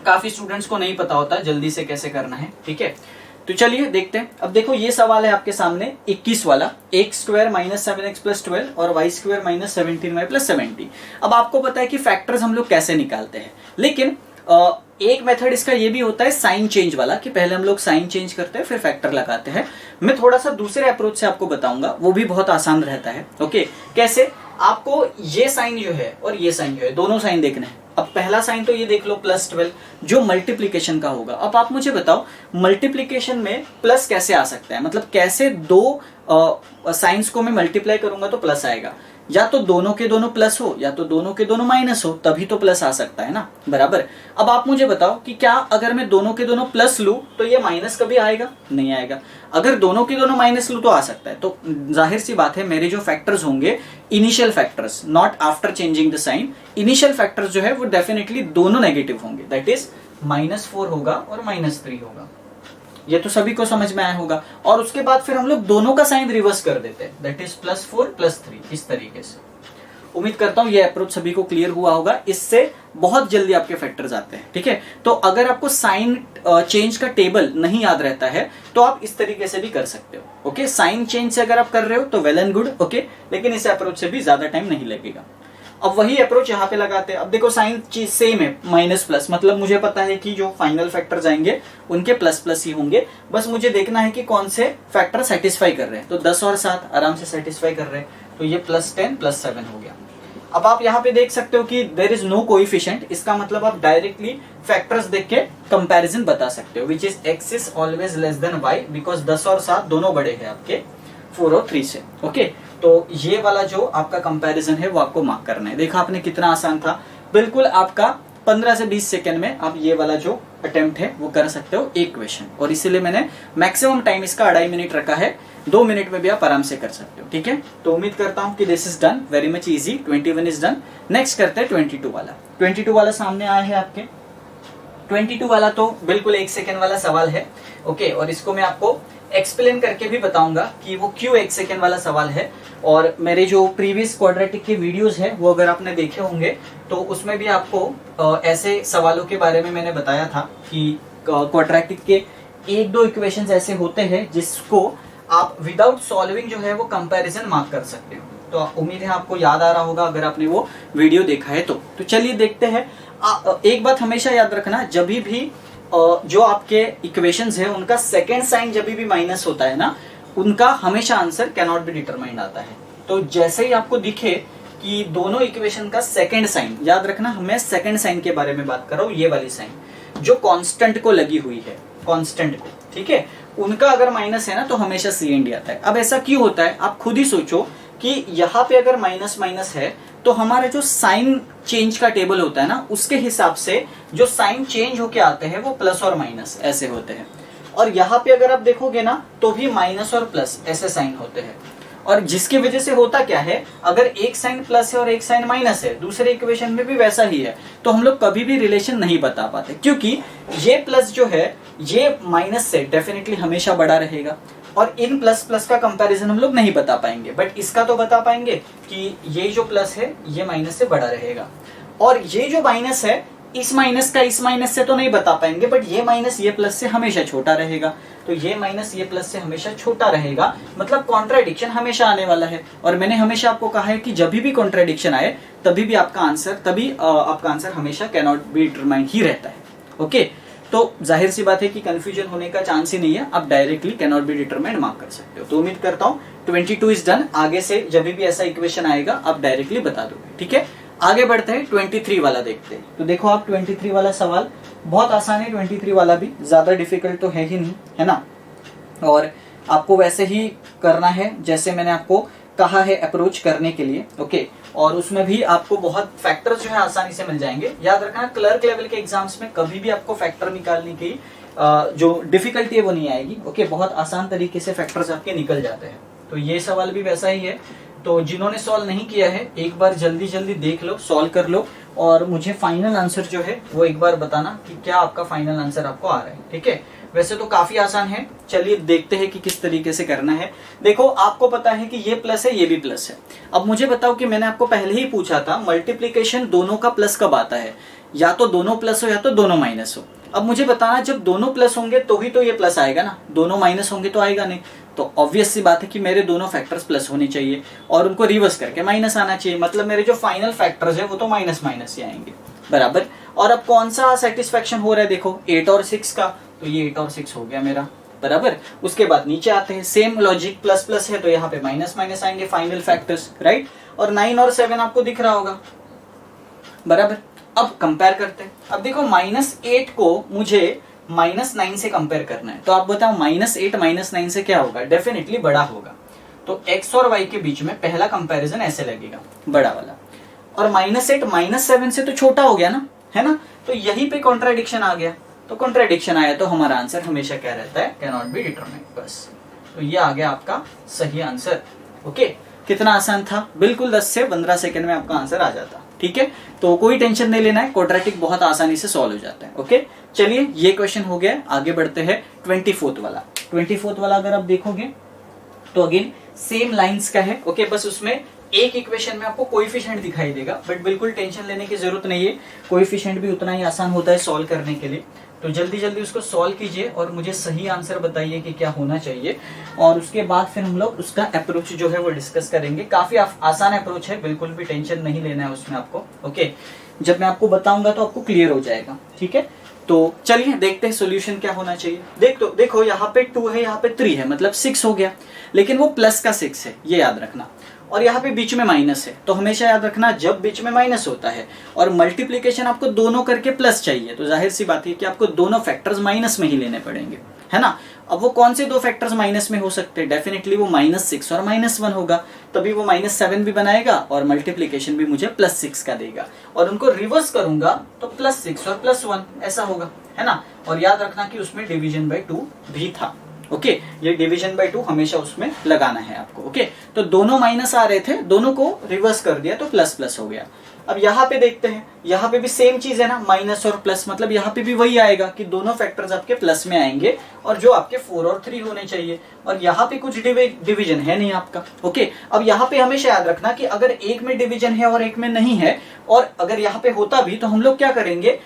काफी स्टूडेंट्स को नहीं पता होता जल्दी से कैसे करना है, ठीक है। तो चलिए देखते हैं। अब देखो ये सवाल है आपके सामने 21 वाला, x square minus 7x plus 12 और y square minus 17y plus 70। अब आपको पता है कि फैक्टर्स हम लोग कैसे निकालते हैं, लेकिन एक मेथड इसका ये भी होता है साइन चेंज वाला, कि पहले हम लोग साइन चेंज करते हैं फिर फैक्टर लगाते हैं। मैं थोड़ा सा दूसरे अप्रोच से आपको बताऊंगा, वो भी बहुत आसान रहता है, ओके। कैसे? आपको ये साइन जो है और ये साइन जो है, दोनों साइन देखने हैं। अब पहला साइन तो ये देख लो प्लस 12 जो मल्टीप्लिकेशन का होगा। अब आप मुझे बताओ मल्टीप्लिकेशन में प्लस कैसे आ सकता है, मतलब कैसे दो साइंस को मैं मल्टीप्लाई करूंगा तो प्लस आएगा। या तो दोनों के दोनों प्लस हो या तो दोनों के दोनों माइनस हो, तभी तो प्लस आ सकता है ना, बराबर। अब आप मुझे बताओ कि क्या अगर मैं दोनों के दोनों प्लस लूं तो ये माइनस कभी आएगा? नहीं आएगा। अगर दोनों के दोनों माइनस लूं तो आ सकता है। तो जाहिर सी बात है मेरे जो फैक्टर्स होंगे initial factors, not after changing the sign, initial factors जो है वो डेफिनेटली दोनों नेगेटिव होंगे, दैट इज -4 होगा और -3 होगा। ये तो सभी को समझ में आया होगा। और उसके बाद फिर हम लोग दोनों का साइन रिवर्स कर देते हैं, दैट इज +4 +3, इस तरीके से। उम्मीद करता हूं ये अप्रोच सभी को क्लियर हुआ होगा, इससे बहुत जल्दी आपके फैक्टर्स आते हैं, ठीक है। तो अगर आपको साइन चेंज का टेबल नहीं याद रहता है तो आप इस तरीके से भी कर सकते हो, ओके। साइन चेंज से अगर आप कर रहे हो तो वेल एंड गुड, ओके, लेकिन इस अप्रोच से भी ज्यादा टाइम नहीं लगेगा। अब वही अप्रोच यहाँ पे लगाते हैं। अब देखो साइन चीज सेम है, माइनस प्लस, मतलब मुझे पता है कि जो फाइनल फैक्टर्स आएंगे उनके प्लस प्लस ही होंगे। बस मुझे देखना है कि कौन से फैक्टर सेटिस्फाई कर रहे हैं। तो 10 और 7 आराम से सेटिस्फाई कर रहे हैं, तो ये +10 +7 हो गया। अब आप यहाँ पे देख सकते हो कि देयर इज नो कोएफिशिएंट, इसका मतलब आप डायरेक्टली फैक्टर्स देख के कंपैरिजन बता सकते हो, which is x is always less than y, because 10 और 7 दोनों बड़े हैं आपके 4 और 3 से, ओके। तो ये वाला जो आपका कंपैरिजन है वो आपको मार्क करना है। देखा आपने कितना आसान था, बिल्कुल आपका 15 से 20 सेकंड में आप ये वाला जो अटेम्प्ट है वो कर सकते हो एक क्वेश्चन। और इसीलिए मैंने मैक्सिमम टाइम इसका 2.5 मिनट रखा है, 2 मिनट में भी आप आराम से कर सकते हो, ठीक है। तो उम्मीद करता हूं कि this is done, very much easy. 21 is done. Next करते हैं 22 वाला। 22 वाला सामने आया है आपके। 22 वाला तो बिल्कुल 1 सेकंड वाला सवाल है, ओके। और इसको मैं आपको एक्सप्लेन करके भी बताऊंगा कि वो क्यों 1 सेकंड वाला सवाल है। और मेरे जो प्रीवियस क्वाड्रेटिक के वीडियोस है वो अगर आपने देखे होंगे तो उसमें भी आपको ऐसे सवालों के बारे में मैंने बताया था कि क्वाड्रेटिक के 1-2 इक्वेशंस ऐसे होते हैं जिसको आप विदाउट सॉल्विंग जो है वो कंपैरिजन मार्क कर सकते हो। तो उम्मीद है आपको याद आ रहा होगा अगर आपने वो वीडियो देखा है तो चलिए देखते हैं। एक बात हमेशा याद रखना, जब भी जो आपके इक्वेशंस है उनका सेकेंड साइन जब भी माइनस होता है ना, उनका हमेशा answer can not be determined आता है। तो जैसे ही आपको दिखे कि दोनों इक्वेशन का सेकेंड साइन, याद रखना मैं सेकेंड साइन के बारे में बात कर रहा हूँ, ये वाली साइन जो कांस्टेंट को लगी हुई है, कांस्टेंट को, ठीक है, उनका अगर माइनस है ना तो हमेशा CND आता है। अब ऐसा क्यों होता है आप खुद ही सोचो कि यहाँ पे अगर माइनस माइनस है तो हमारा जो साइन चेंज का टेबल होता है ना उसके हिसाब से जो साइन चेंज होके आते हैं वो प्लस और माइनस ऐसे होते हैं। और यहाँ पे अगर आप देखोगे ना तो भी माइनस और प्लस ऐसे साइन होते हैं। और जिसकी वजह से होता क्या है, अगर एक साइन प्लस है और एक साइन माइनस है, दूसरे इक्वेशन में भी वैसा ही है, तो हम लोग कभी भी रिलेशन नहीं बता पाते, क्योंकि ये प्लस जो है ये माइनस से डेफिनेटली हमेशा बड़ा रहेगा, और इन प्लस प्लस का कंपैरिजन हम लोग नहीं बता पाएंगे, बट इसका तो बता पाएंगे कि ये जो प्लस है ये माइनस से बड़ा रहेगा, और ये जो माइनस है इस माइनस का इस माइनस से तो नहीं बता पाएंगे, बट ये माइनस ये प्लस से हमेशा छोटा रहेगा, तो ये माइनस ये प्लस से हमेशा छोटा रहेगा, मतलब कॉन्ट्राडिक्शन हमेशा आने वाला है। और मैंने हमेशा आपको कहा है कि जब भी कॉन्ट्राडिक्शन आए तभी आपका आंसर हमेशा कैन नॉट बी डिटरमाइंड ही रहता है। ओके, तो जाहिर सी बात है कि कंफ्यूजन होने का चांस ही नहीं है, आप directly can not be determined mark कर सकते हो। तो उम्मीद करता हूँ 22 इज डन। आगे से जब भी ऐसा इक्वेशन आएगा आप डायरेक्टली बता दोगे। ठीक है, आगे बढ़ते हैं 23 वाला देखते हैं। तो देखो आप 23 वाला सवाल बहुत आसान है, 23 वाला भी ज्यादा डिफिकल्ट तो है ही नहीं, है ना। और आपको वैसे ही करना है जैसे मैंने आपको कहा है अप्रोच करने के लिए। ओके, और उसमें भी आपको बहुत फैक्टर्स जो है आसानी से मिल जाएंगे। याद रखना क्लर्क लेवल के एग्जाम्स में कभी भी आपको फैक्टर निकालने की जो डिफिकल्टी है वो नहीं आएगी। ओके, बहुत आसान तरीके से फैक्टर्स आपके निकल जाते हैं। तो ये सवाल भी वैसा ही है। तो जिन्होंने सॉल्व नहीं किया है एक बार जल्दी जल्दी देख लो, सॉल्व कर लो, और मुझे फाइनल आंसर जो है वो एक बार बताना कि क्या आपका फाइनल आंसर आपको आ रहा है। ठीक है, वैसे तो काफी आसान है, चलिए देखते हैं कि किस तरीके से करना है। देखो आपको पता है कि ये प्लस है ये भी प्लस है। अब मुझे बताओ कि मैंने आपको पहले ही पूछा था मल्टीप्लीकेशन दोनों का प्लस कब आता है, या तो दोनों प्लस हो या तो दोनों माइनस हो। अब मुझे बताना जब दोनों प्लस होंगे तो ही तो ये प्लस आएगा ना, दोनों माइनस होंगे तो आएगा नहीं। तो ऑब्वियस सी बात है कि मेरे दोनों फैक्टर्स प्लस होने चाहिए और उनको रिवर्स करके माइनस आना चाहिए, मतलब मेरे जो फाइनल फैक्टर्स है वो तो माइनस माइनस ही आएंगे, बराबर। और अब कौन सा सेटिस्फेक्शन हो रहा है, देखो 8 और 6 का, तो ये 8 और 6 हो गया मेरा, बराबर। उसके बाद नीचे आते हैं, सेम लॉजिक, प्लस प्लस है तो यहाँ पे माइनस माइनस आएंगे फाइनल फैक्टर्स, राइट। और 9 और 7 आपको दिख रहा होगा, बराबर। अब कंपेयर करते हैं। अब देखो -8 को मुझे -9 से कंपेयर करना है, तो आप बताओ -8 -9 से क्या होगा, डेफिनेटली बड़ा होगा। तो x और y के बीच में पहला कंपैरिजन ऐसे लगेगा, बड़ा वाला। और -8 -7 से तो छोटा हो गया ना, है ना। तो यहीं पे कॉन्ट्राडिक्शन आ गया, तो कॉन्ट्राडिक्शन आया तो हमारा आंसर हमेशा क्या रहता है, कैन नॉट बी डिटरमाइंड, बस। तो ये आ गया आपका सही आंसर। ओके, कितना आसान था, बिल्कुल 10 से 15 सेकंड में आपका आंसर आ जाता। ठीक है, तो कोई टेंशन नहीं लेना है, क्वाड्रेटिक बहुत आसानी से सॉल्व हो जाता है। ओके, चलिए ये क्वेश्चन हो गया, आगे बढ़ते हैं 24th वाला। 24th वाला अगर आप देखोगे तो अगेन सेम लाइंस का है। ओके, बस उसमें एक इक्वेशन में आपको कोएफिशिएंट दिखाई देगा, बट बिल्कुल टेंशन लेने की जरूरत नहीं है, कोएफिशिएंट भी उतना ही आसान होता है सॉल्व करने के लिए। तो जल्दी जल्दी उसको सॉल्व कीजिए और मुझे सही आंसर बताइए कि क्या होना चाहिए, और उसके बाद फिर हम लोग उसका अप्रोच जो है वो डिस्कस करेंगे। काफी आसान अप्रोच है, बिल्कुल भी टेंशन नहीं लेना है उसमें आपको। ओके, जब मैं आपको बताऊंगा तो आपको क्लियर हो जाएगा। ठीक है, तो चलिए देखते हैं सॉल्यूशन क्या होना चाहिए। देखो यहाँ पे 2 है, यहाँ पे 3 है, मतलब 6 हो गया, लेकिन वो प्लस का 6 है, ये याद रखना। और यहाँ पे बीच में माइनस है, तो हमेशा याद रखना जब बीच में माइनस होता है और मल्टीप्लिकेशन आपको दोनों करके प्लस चाहिए, तो जाहिर सी बात है कि आपको दोनों फैक्टर्स माइनस में ही लेने पड़ेंगे, है ना। अब वो कौन से दो फैक्टर्स माइनस में हो सकते हैं, डेफिनेटली वो -6 और -1 होगा, तभी वो -7 भी बनाएगा और मल्टीप्लिकेशन भी मुझे +6 का देगा, और उनको रिवर्स करूंगा तो +6 और +1 ऐसा होगा, है ना। और याद रखना कि उसमें डिवीजन बाय 2 भी था। ओके, ये डिवीजन बाय 2 हमेशा उसमें लगाना है आपको। ओके, तो दोनों माइनस आ रहे थे, दोनों को रिवर्स कर दिया तो प्लस प्लस हो गया। अब यहाँ पे देखते हैं, यहाँ पे भी सेम चीज है ना, माइनस और प्लस, मतलब यहाँ पे भी वही आएगा कि दोनों फैक्टर्स आपके प्लस में आएंगे और जो आपके 4 और 3 होने चाहिए, और यहाँ पे कुछ डिवीजन है नहीं आपका। ओके, अब यहाँ पे हमेशा याद रखना कि अगर एक में डिवीजन है और एक में नहीं है, और अगर यहाँ पे होता भी तो हम लोग क्या करेंगे,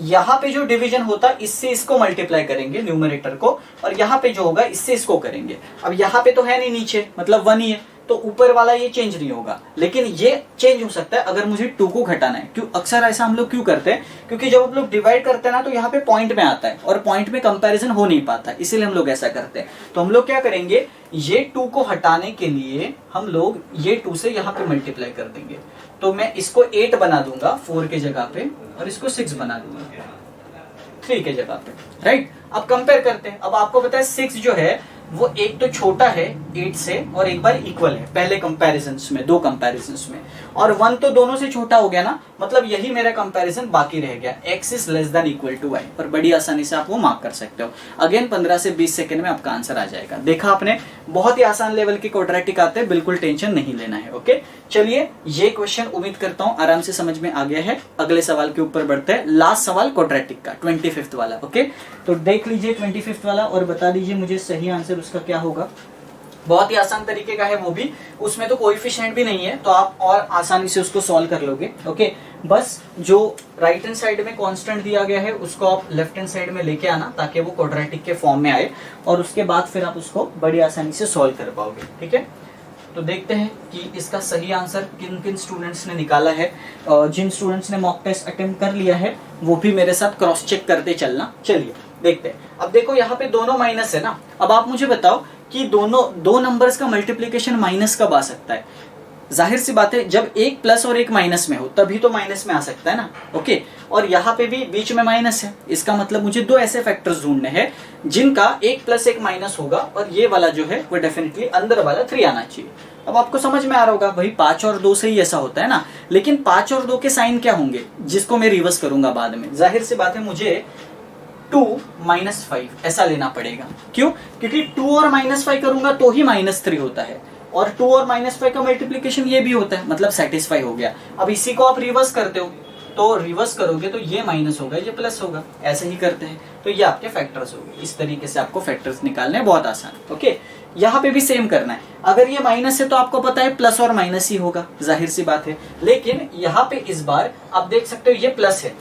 यहाँ पे जो डिवीजन होता इससे इसको मल्टीप्लाई करेंगे न्यूमरेटर को, और यहाँ पे जो होगा इससे इसको करेंगे। अब यहाँ पे तो है नहीं नीचे, मतलब 1 ही है, तो ऊपर वाला ये चेंज नहीं होगा, लेकिन ये चेंज हो सकता है अगर मुझे 2 को घटाना है। क्यों अक्सर ऐसा हम लोग क्यों करते हैं, क्योंकि जब हम लोग डिवाइड करते हैं ना तो यहाँ पे पॉइंट में आता है और पॉइंट में कंपैरिजन हो नहीं पाता, इसीलिए हम लोग ऐसा करते हैं। तो हम लोग क्या करेंगे, ये 2 को हटाने के लिए हम लोग ये 2 से यहाँ पे मल्टीप्लाई कर देंगे, तो मैं इसको 8 बना दूंगा 4 के जगह पे, और इसको 6 बना दूंगा 3 के जगह पे, राइट। अब कंपेयर करते हैं। अब आपको पता है 6 जो है वो एक तो छोटा है 8 से और एक बार इक्वल है पहले कंपैरिजंस में, 2 कंपैरिजंस में, और 1 तो दोनों से छोटा हो गया ना, मतलब यही मेरा कंपैरिजन बाकी रह गया, x is less than equal to y, और बड़ी आसानी से आप वो मार्क कर सकते हो। अगेन 15 से 20 सेकंड में आपका आंसर आ जाएगा। देखा आपने, बहुत ही आसान लेवल के क्वाड्रेटिक आते हैं, बिल्कुल टेंशन नहीं लेना है। ओके, चलिए ये क्वेश्चन उम्मीद करता हूँ आराम से समझ में आ गया है। अगले सवाल के ऊपर बढ़ते हैं, लास्ट सवाल क्वाड्रेटिक का 25th वाला। ओके, तो देख लीजिए 25th वाला और बता दीजिए मुझे सही आंसर आंसर उसका क्या होगा। बहुत ही आसान तरीके का है वो भी, उसमें तो कोएफिशिएंट भी नहीं है, तो आप और आसानी से उसको सॉल्व कर लोगे। ओके, बस जो राइट हैंड साइड में कांस्टेंट दिया गया है उसको आप लेफ्ट हैंड साइड में लेके आना ताकि वो क्वाड्रेटिक के फॉर्म में आए, और उसके बाद फिर आप उसको बड़ी आसानी से सॉल्व कर पाओगे। ठीक है, तो देखते हैं कि इसका सही आंसर किन किन स्टूडेंट्स ने निकाला है। जिन स्टूडेंट्स ने मॉक टेस्ट अटेम्प्ट कर लिया है वो भी मेरे साथ क्रॉस चेक करते चलना। चलिए देखते हैं। अब देखो यहाँ पे दोनों माइनस है ना, अब आप मुझे बताओ कि दोनों दो नंबर्स का मल्टीप्लिकेशन माइनस कब आ सकता है। जाहिर सी बात है, जब एक प्लस और एक माइनस में हो तभी तो माइनस में आ सकता है ना। ओके, और यहाँ पे भी बीच में माइनस है, इसका मतलब मुझे दो ऐसे फैक्टर्स ढूंढने हैं जिनका एक प्लस एक माइनस होगा, और ये वाला जो है वो डेफिनेटली अंदर वाला 3 आना चाहिए। अब आपको समझ में आ रहा होगा भाई 5 और 2 से ही ऐसा होता है ना, लेकिन 5 और 2 के साइन क्या होंगे जिसको मैं रिवर्स करूंगा बाद में। जाहिर सी बात है मुझे 2 - 5 ऐसा लेना पड़ेगा। क्यों? क्योंकि 2 और -5 करूंगा तो ही -3 होता है, और 2 और -5 का मल्टीप्लिकेशन ये भी होता है, मतलब सेटिस्फाई हो गया। अब इसी को आप रिवर्स करते हो, तो रिवर्स करोगे तो ये माइनस होगा ये प्लस होगा, ऐसे ही करते हैं, तो ये आपके फैक्टर्स हो गए। इस तरीके से आपको फैक्टर्स निकालने हैं, बहुत आसान। ओके, यहाँ पे भी सेम करना है। अगर ये माइनस है तो आपको पता है प्लस और माइनस ही होगा, जाहिर सी बात है। लेकिन यहाँ पे इस बार आप देख सकते हो ये प्लस है,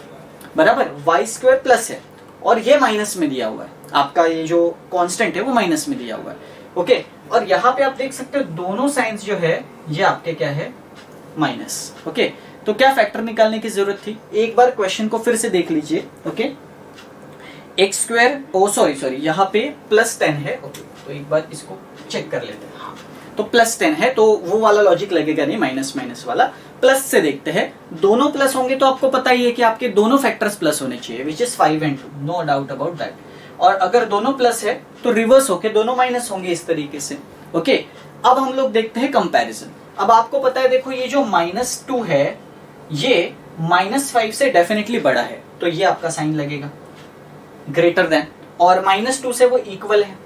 बराबर, y² प्लस है, और ये माइनस में दिया हुआ है, आपका ये जो कांस्टेंट है वो माइनस में दिया हुआ है। ओके, और यहाँ पे आप देख सकते हो दोनों साइंस जो है ये आपके क्या है, माइनस। ओके, तो क्या फैक्टर निकालने की जरूरत थी, एक बार क्वेश्चन को फिर से देख लीजिए। ओके, x², सॉरी यहाँ पे +10 है। ओके, तो एक बार इसको चेक कर लेते हैं। हाँ, तो +10 है तो वो वाला लॉजिक लगेगा नहीं, माइनस माइनस वाला। प्लस से देखते हैं, दोनों प्लस होंगे तो आपको पता ही है कि आपके दोनों फैक्टर्स प्लस होने चाहिए, which is 5 and 2, no doubt about that. और अगर दोनों प्लस है तो रिवर्स होके दोनों माइनस होंगे इस तरीके से। ओके, अब हम लोग देखते हैं कंपैरिजन। अब आपको पता है, देखो ये जो -2 है ये -5 से डेफिनेटली बड़ा है, तो ये आपका साइन लगेगा ग्रेटर देन, और -2 से वो इक्वल है।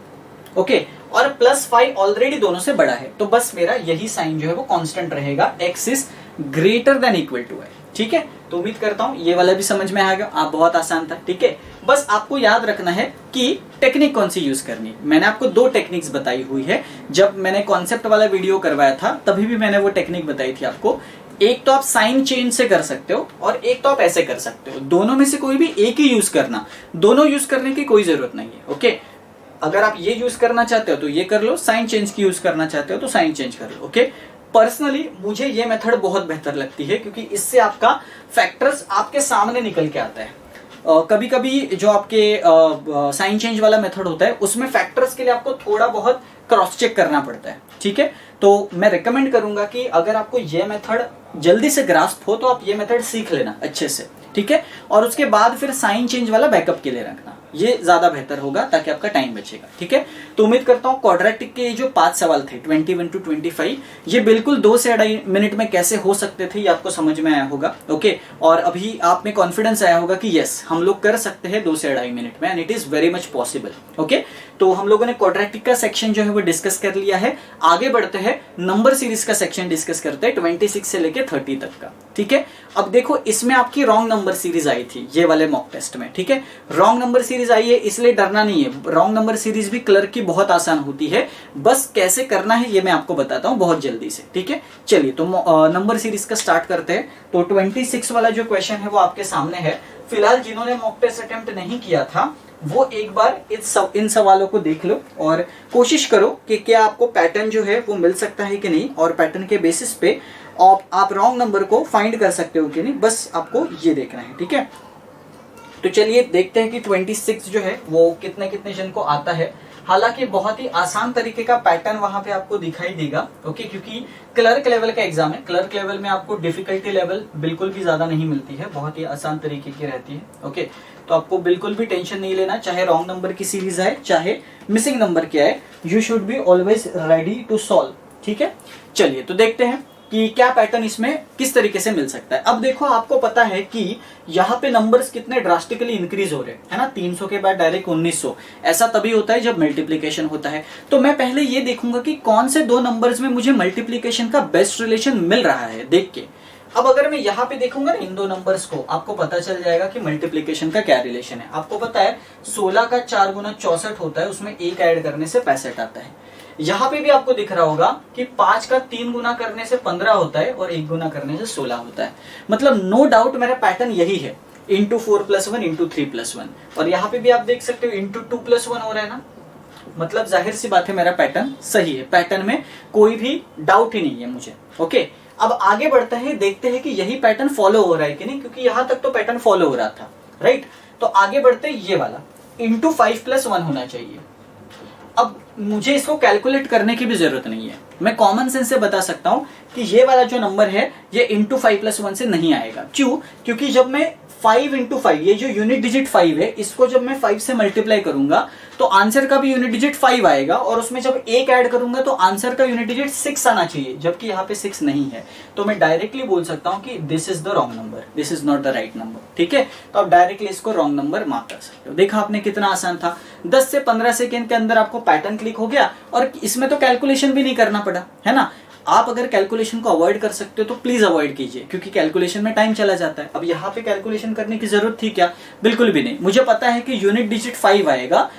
ओके, और +5 ऑलरेडी दोनों से बड़ा है, तो बस मेरा यही साइन जो है वो कांस्टेंट रहेगा, x is greater than equal to है। ठीक है, तो उम्मीद करता हूं ये वाला भी समझ में आ गया। आप बहुत आसान था। ठीक है, बस आपको याद रखना है कि टेक्निक कौन सी यूज करनी है। मैंने आपको 2 टेक्निक्स बताई हुई है, जब मैंने कॉन्सेप्ट वाला वीडियो करवाया था तभी भी मैंने वो टेक्निक बताई थी आपको। एक तो आप साइन चेंज से कर सकते हो, और एक तो आप ऐसे कर सकते हो, दोनों में से कोई भी एक ही यूज करना, दोनों यूज करने की कोई जरूरत नहीं है। ओके, अगर आप ये यूज करना चाहते हो तो ये कर लो, साइन चेंज की यूज करना चाहते हो तो साइन चेंज कर लो। ओके, पर्सनली मुझे ये मेथड बहुत बेहतर लगती है, क्योंकि इससे आपका फैक्टर्स आपके सामने निकल के आता है। कभी कभी जो आपके साइन चेंज वाला मेथड होता है उसमें फैक्टर्स के लिए आपको थोड़ा बहुत क्रॉस चेक करना पड़ता है। ठीक है, तो मैं रिकमेंड करूंगा कि अगर आपको ये मेथड जल्दी से ग्रास्प हो तो आप ये मेथड सीख लेना अच्छे से। ठीक है, और उसके बाद फिर साइन चेंज वाला बैकअप के लिए रखना, ये ज्यादा बेहतर होगा ताकि आपका टाइम बचेगा। ठीक है, तो उम्मीद करता हूँ क्वाड्रेटिक के जो 5 सवाल थे 21 to 25 ये बिल्कुल 2 से 2.5 मिनट में कैसे हो सकते थे ये आपको समझ में आया होगा। ओके, और अभी आप में कॉन्फिडेंस आया होगा कि यस हम लोग कर सकते हैं 2 से 2.5 मिनट में, and it is very much possible. Okay, तो हम लोगों ने क्वाड्रेटिक का सेक्शन जो है वो डिस्कस कर लिया है। आगे बढ़ते हैं, नंबर सीरीज का सेक्शन डिस्कस करते हैं 26 से लेके 30 तक का। ठीक है, अब देखो इसमें आपकी रॉन्ग नंबर सीरीज आई थी ये वाले मॉक टेस्ट में। ठीक है, रॉन्ग नंबर सीरीज आई है इसलिए डरना नहीं है, रॉन्ग नंबर सीरीज भी क्लर्क की बहुत आसान होती है, बस कैसे करना है ये मैं आपको बताता हूं बहुत जल्दी से। ठीक है, चलिए तो नंबर सीरीज का स्टार्ट करते हैं। तो 26 वाला जो क्वेश्चन है वो आपके सामने है। फिलहाल जिन्होंने मॉक टेस्ट अटेम्प्ट नहीं किया था वो एक बार इन सवालों को देख लो और कोशिश करो कि क्या आपको पैटर्न जो है वो मिल सकता है कि नहीं, और पैटर्न के बेसिस पे आप रॉन्ग नंबर को फाइंड कर सकते हो कि नहीं, बस आपको ये देखना है। ठीक है, तो चलिए देखते हैं कि 26 जो है वो कितने कितने जन को आता है। हालांकि बहुत ही आसान तरीके का पैटर्न वहां पे आपको दिखाई देगा। ओके, क्योंकि क्लर्क लेवल का एग्जाम है, क्लर्क लेवल में आपको डिफिकल्टी लेवल बिल्कुल भी ज्यादा नहीं मिलती है, बहुत ही आसान तरीके की रहती है। ओके, तो आपको बिल्कुल भी टेंशन नहीं लेना, चाहे रॉन्ग नंबर की सीरीज आए चाहे मिसिंग नंबर की आए, you should be always ready to solve. ठीक है, चलिए तो देखते हैं कि क्या पैटर्न इसमें किस तरीके से मिल सकता है। अब देखो आपको पता है कि यहाँ पे नंबर्स कितने ड्रास्टिकली इंक्रीज हो रहे हैं, है ना, 300 के बाद डायरेक्ट 1900। ऐसा तभी होता है जब मल्टीप्लीकेशन होता है। तो मैं पहले ये देखूंगा कि कौन से 2 नंबर्स में मुझे मल्टीप्लीकेशन का बेस्ट रिलेशन मिल रहा है देख के। अब अगर मैं यहाँ पे देखूंगा ना इन दो नंबर्स को, आपको पता चल जाएगा कि मल्टीप्लीकेशन का क्या रिलेशन है। आपको पता है 16 का 4 गुना 64 होता है, उसमें 1 ऐड करने से 65 आता है। यहाँ पे भी आपको दिख रहा होगा कि 5 का 3 गुना करने से 15 होता है और 1 गुना करने से 16 होता है। मतलब नो डाउट मेरा पैटर्न यही है, इंटू 4+1 इंटू 3+1। और यहाँ पे भी आप देख सकते हो इंटू 2+1 हो रहा है ना, मतलब जाहिर सी बात है मेरा पैटर्न सही है, पैटर्न में कोई भी डाउट ही नहीं है मुझे। ओके, अब आगे बढ़ते हैं, देखते हैं कि यही पैटर्न फॉलो हो रहा है कि नहीं, क्योंकि यहां तक तो पैटर्न फॉलो हो रहा था, राइट। तो आगे बढ़ते हैं, ये वाला इंटू 5+1 होना चाहिए। अब मुझे इसको कैलकुलेट करने की भी जरूरत नहीं है, मैं कॉमन सेंस से बता सकता हूं कि ये वाला जो नंबर है ये इंटू 5+1 से नहीं आएगा। क्यों? क्योंकि जब मैं 5 इंटू 5, ये जो यूनिट डिजिट 5 है, इसको जब मैं 5 से मल्टीप्लाई करूंगा तो आंसर का भी यूनिट डिजिट 5 आएगा, और उसमें जब 1 ऐड करूंगा तो आंसर का यूनिट डिजिट 6 आना चाहिए, जबकि यहाँ पे 6 नहीं है। तो मैं डायरेक्टली बोल सकता हूँ कि this is the wrong number, this is not the right number. ठीक है, तो आप डायरेक्टली इसको रॉन्ग नंबर मार्क कर सकते हो। देखा आपने कितना आसान था, 10 से 15 सेकेंड के अंदर आपको पैटर्न क्लिक हो गया, और इसमें तो कैलकुलेशन भी नहीं करना पड़ा, है ना। आप अगर कैलकुलेशन को अवॉइड कर सकते हो तो प्लीज अवॉइड कीजिए, क्योंकि कैलकुलेशन में टाइम चला जाता है। अब यहाँ पे कैलकुलेशन करने की जरूरत थी क्या? बिल्कुल भी नहीं। मुझे पता है कि यूनिट डिजिट 5 आएगा,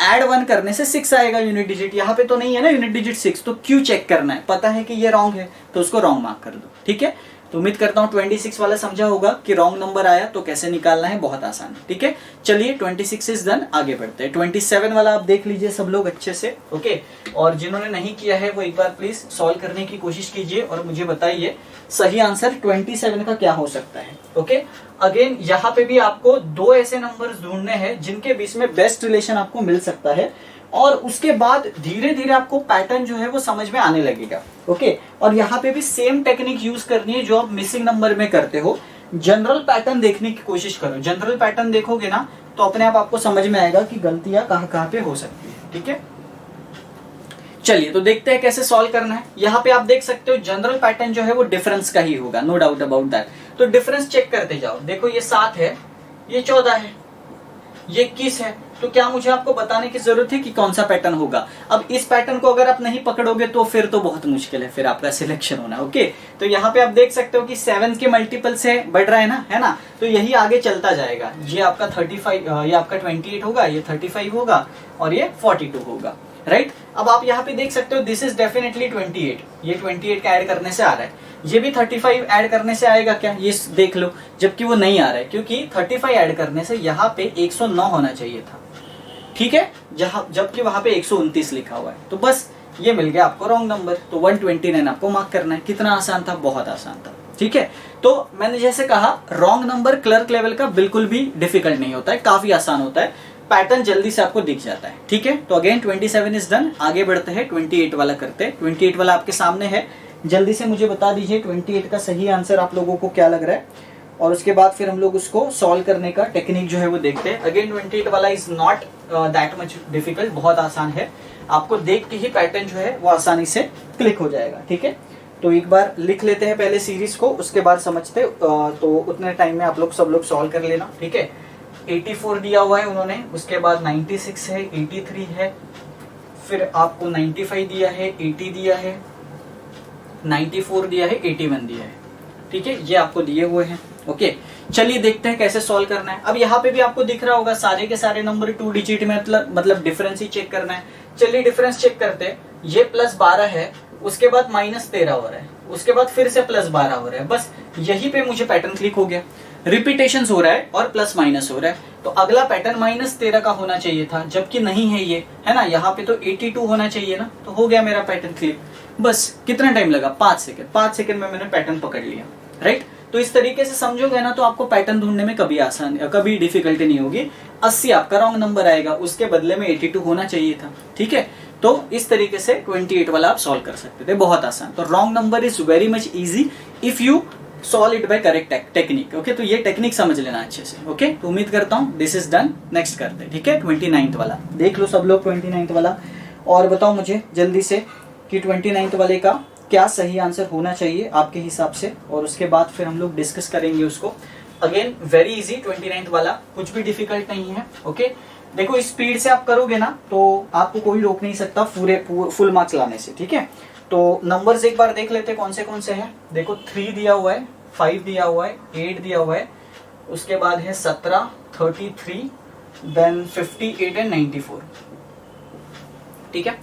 ऐड 1 करने से 6 आएगा यूनिट डिजिट, यहाँ पे तो नहीं है ना यूनिट डिजिट 6, तो क्यों चेक करना है? पता है कि ये रॉन्ग है तो उसको रॉन्ग मार्क कर दो। ठीक है, तो उम्मीद करता हूँ 26 वाला समझा होगा कि रॉन्ग नंबर आया तो कैसे निकालना है, बहुत आसान। ठीक है, चलिए 26 इज डन, आगे बढ़ते हैं। 27 वाला आप देख लीजिए सब लोग अच्छे से। ओके, और जिन्होंने नहीं किया है वो एक बार प्लीज सॉल्व करने की कोशिश कीजिए और मुझे बताइए सही आंसर 27 का क्या हो सकता है। ओके, अगेन यहाँ पे भी आपको 2 ऐसे नंबर्स ढूंढने हैं जिनके बीच में बेस्ट रिलेशन आपको मिल सकता है, और उसके बाद धीरे धीरे आपको पैटर्न जो है वो समझ में आने लगेगा। ओके, और यहाँ पे भी सेम टेक्निक यूज करनी है जो आप मिसिंग नंबर में करते हो। जनरल पैटर्न देखने की कोशिश करो, जनरल पैटर्न देखोगे ना तो अपने आप आपको समझ में आएगा कि गलतियां कहाँ कहाँ पे हो सकती है। ठीक है, चलिए तो देखते हैं कैसे सॉल्व करना है। यहाँ पे आप देख सकते हो जनरल पैटर्न जो है वो डिफरेंस का ही होगा, नो डाउट अबाउट दैट। तो डिफरेंस चेक करते जाओ। देखो ये 7 है, ये 14 है, ये 21 है, तो क्या मुझे आपको बताने की जरूरत है कि कौन सा पैटर्न होगा? अब इस पैटर्न को अगर आप नहीं पकड़ोगे तो फिर तो बहुत मुश्किल है फिर आपका सिलेक्शन होना। ओके, तो यहाँ पे आप देख सकते हो कि 7 के मल्टीपल से बढ़ रहा है ना, तो यही आगे चलता जाएगा। ये आपका 35, ये आपका 28 होगा, ये 35 होगा और ये 42 होगा, राइट। अब आप यहाँ पे देख सकते हो दिस इज डेफिनेटली 28, ये 28 का ऐड करने से आ रहा है। ये भी 35 ऐड करने से आएगा क्या? ये देख लो, जबकि वो नहीं आ रहा है, क्योंकि 35 ऐड करने से यहाँ पे 109 होना चाहिए था। ठीक है, जबकि वहां पे 129 लिखा हुआ है, तो बस ये मिल गया आपको रॉन्ग नंबर। तो 129 आपको मार्क करना है। कितना आसान था, बहुत आसान था। ठीक है, तो मैंने जैसे कहा रॉन्ग नंबर क्लर्क लेवल का बिल्कुल भी डिफिकल्ट नहीं होता है, काफी आसान होता है, पैटर्न जल्दी से आपको दिख जाता है। ठीक है, तो अगेन 27 इज डन, आगे बढ़ते हैं 28 वाला करते हैं। 28 वाला आपके सामने है, जल्दी से मुझे बता दीजिए 28 का सही आंसर आप लोगों को क्या लग रहा है, और उसके बाद फिर हम लोग उसको सॉल्व करने का टेक्निक जो है वो देखते हैं। अगेन 28 वाला is not that much difficult, बहुत आसान है, आपको देख के ही पैटर्न जो है वो आसानी से क्लिक हो जाएगा। ठीक है, तो एक बार लिख लेते हैं पहले सीरीज को, उसके बाद समझते। तो उतने टाइम में आप लोग सब लोग सॉल्व कर लेना। ठीक है, 84 दिया हुआ है उन्होंने, उसके बाद 96 है, 83 है, फिर आपको 95 दिया है, 80 दिया है, 94 दिया है, 81 दिया है। ठीक है, ये आपको दिए हुए हैं। ओके, चलिए देखते हैं कैसे सॉल्व करना है। अब यहाँ पे भी आपको दिख रहा होगा सारे के सारे नंबर 2 डिजिट में, मतलब डिफरेंस ही चेक करना है। चलिए डिफरेंस चेक करते हैं। ये +12 है, उसके बाद -13 हो रहा है, उसके बाद फिर से +12 हो रहा है, बस यहीं पे मुझे पैटर्न क्लिक हो गया। रिपीटेशन हो रहा है और प्लस माइनस हो रहा है, तो अगला पैटर्न -13 का होना चाहिए था, जबकि नहीं है ये, है ना। यहाँ पे तो 82 होना चाहिए ना, तो हो गया मेरा पैटर्न क्लिक। बस कितना टाइम लगा? 5 सेकंड। 5 सेकंड में मैंने पैटर्न पकड़ लिया, राइट। तो इस तरीके से समझोगे ना तो आपको पैटर्न ढूंढने में कभी डिफिकल्टी नहीं होगी। 80 आपका रॉन्ग नंबर आएगा, उसके बदले में 82 होना चाहिए था। ठीक है, तो इस तरीके से 28 वाला आप सॉल्व कर सकते थे, बहुत आसान। तो wrong number is very much easy if you solve it by correct technique. Okay, तो ये टेक्निक समझ लेना अच्छे से। ओके, तो उम्मीद करता हूँ दिस इज डन। नेक्स्ट करते हैं। ठीक है, 29th वाला देख लो सब लोग, 29th वाला, और बताओ मुझे जल्दी से कि 29th वाले का क्या सही आंसर होना चाहिए आपके हिसाब से, और उसके बाद फिर हम लोग डिस्कस करेंगे उसको। अगेन वेरी इजी 29th वाला, कुछ भी डिफिकल्ट नहीं है। ओके, देखो स्पीड से आप करोगे ना तो आपको कोई रोक नहीं सकता फुल मार्क्स लाने से। ठीक है, तो नंबर्स एक बार देख लेते हैं कौन से हैं। देखो 3 दिया हुआ है, 5 दिया हुआ है, 8 दिया हुआ है, उसके बाद है 17, 33, देन 58 एंड 94। ठीक है।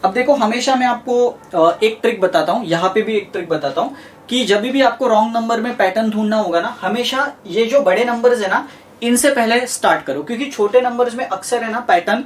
अब देखो हमेशा मैं आपको एक ट्रिक बताता हूँ, यहाँ पे भी एक ट्रिक बताता हूँ कि जब भी आपको रॉन्ग नंबर में पैटर्न ढूंढना होगा ना, हमेशा ये जो बड़े नंबर्स है ना, इनसे पहले स्टार्ट करो, क्योंकि छोटे नंबर्स में अक्सर है ना पैटर्न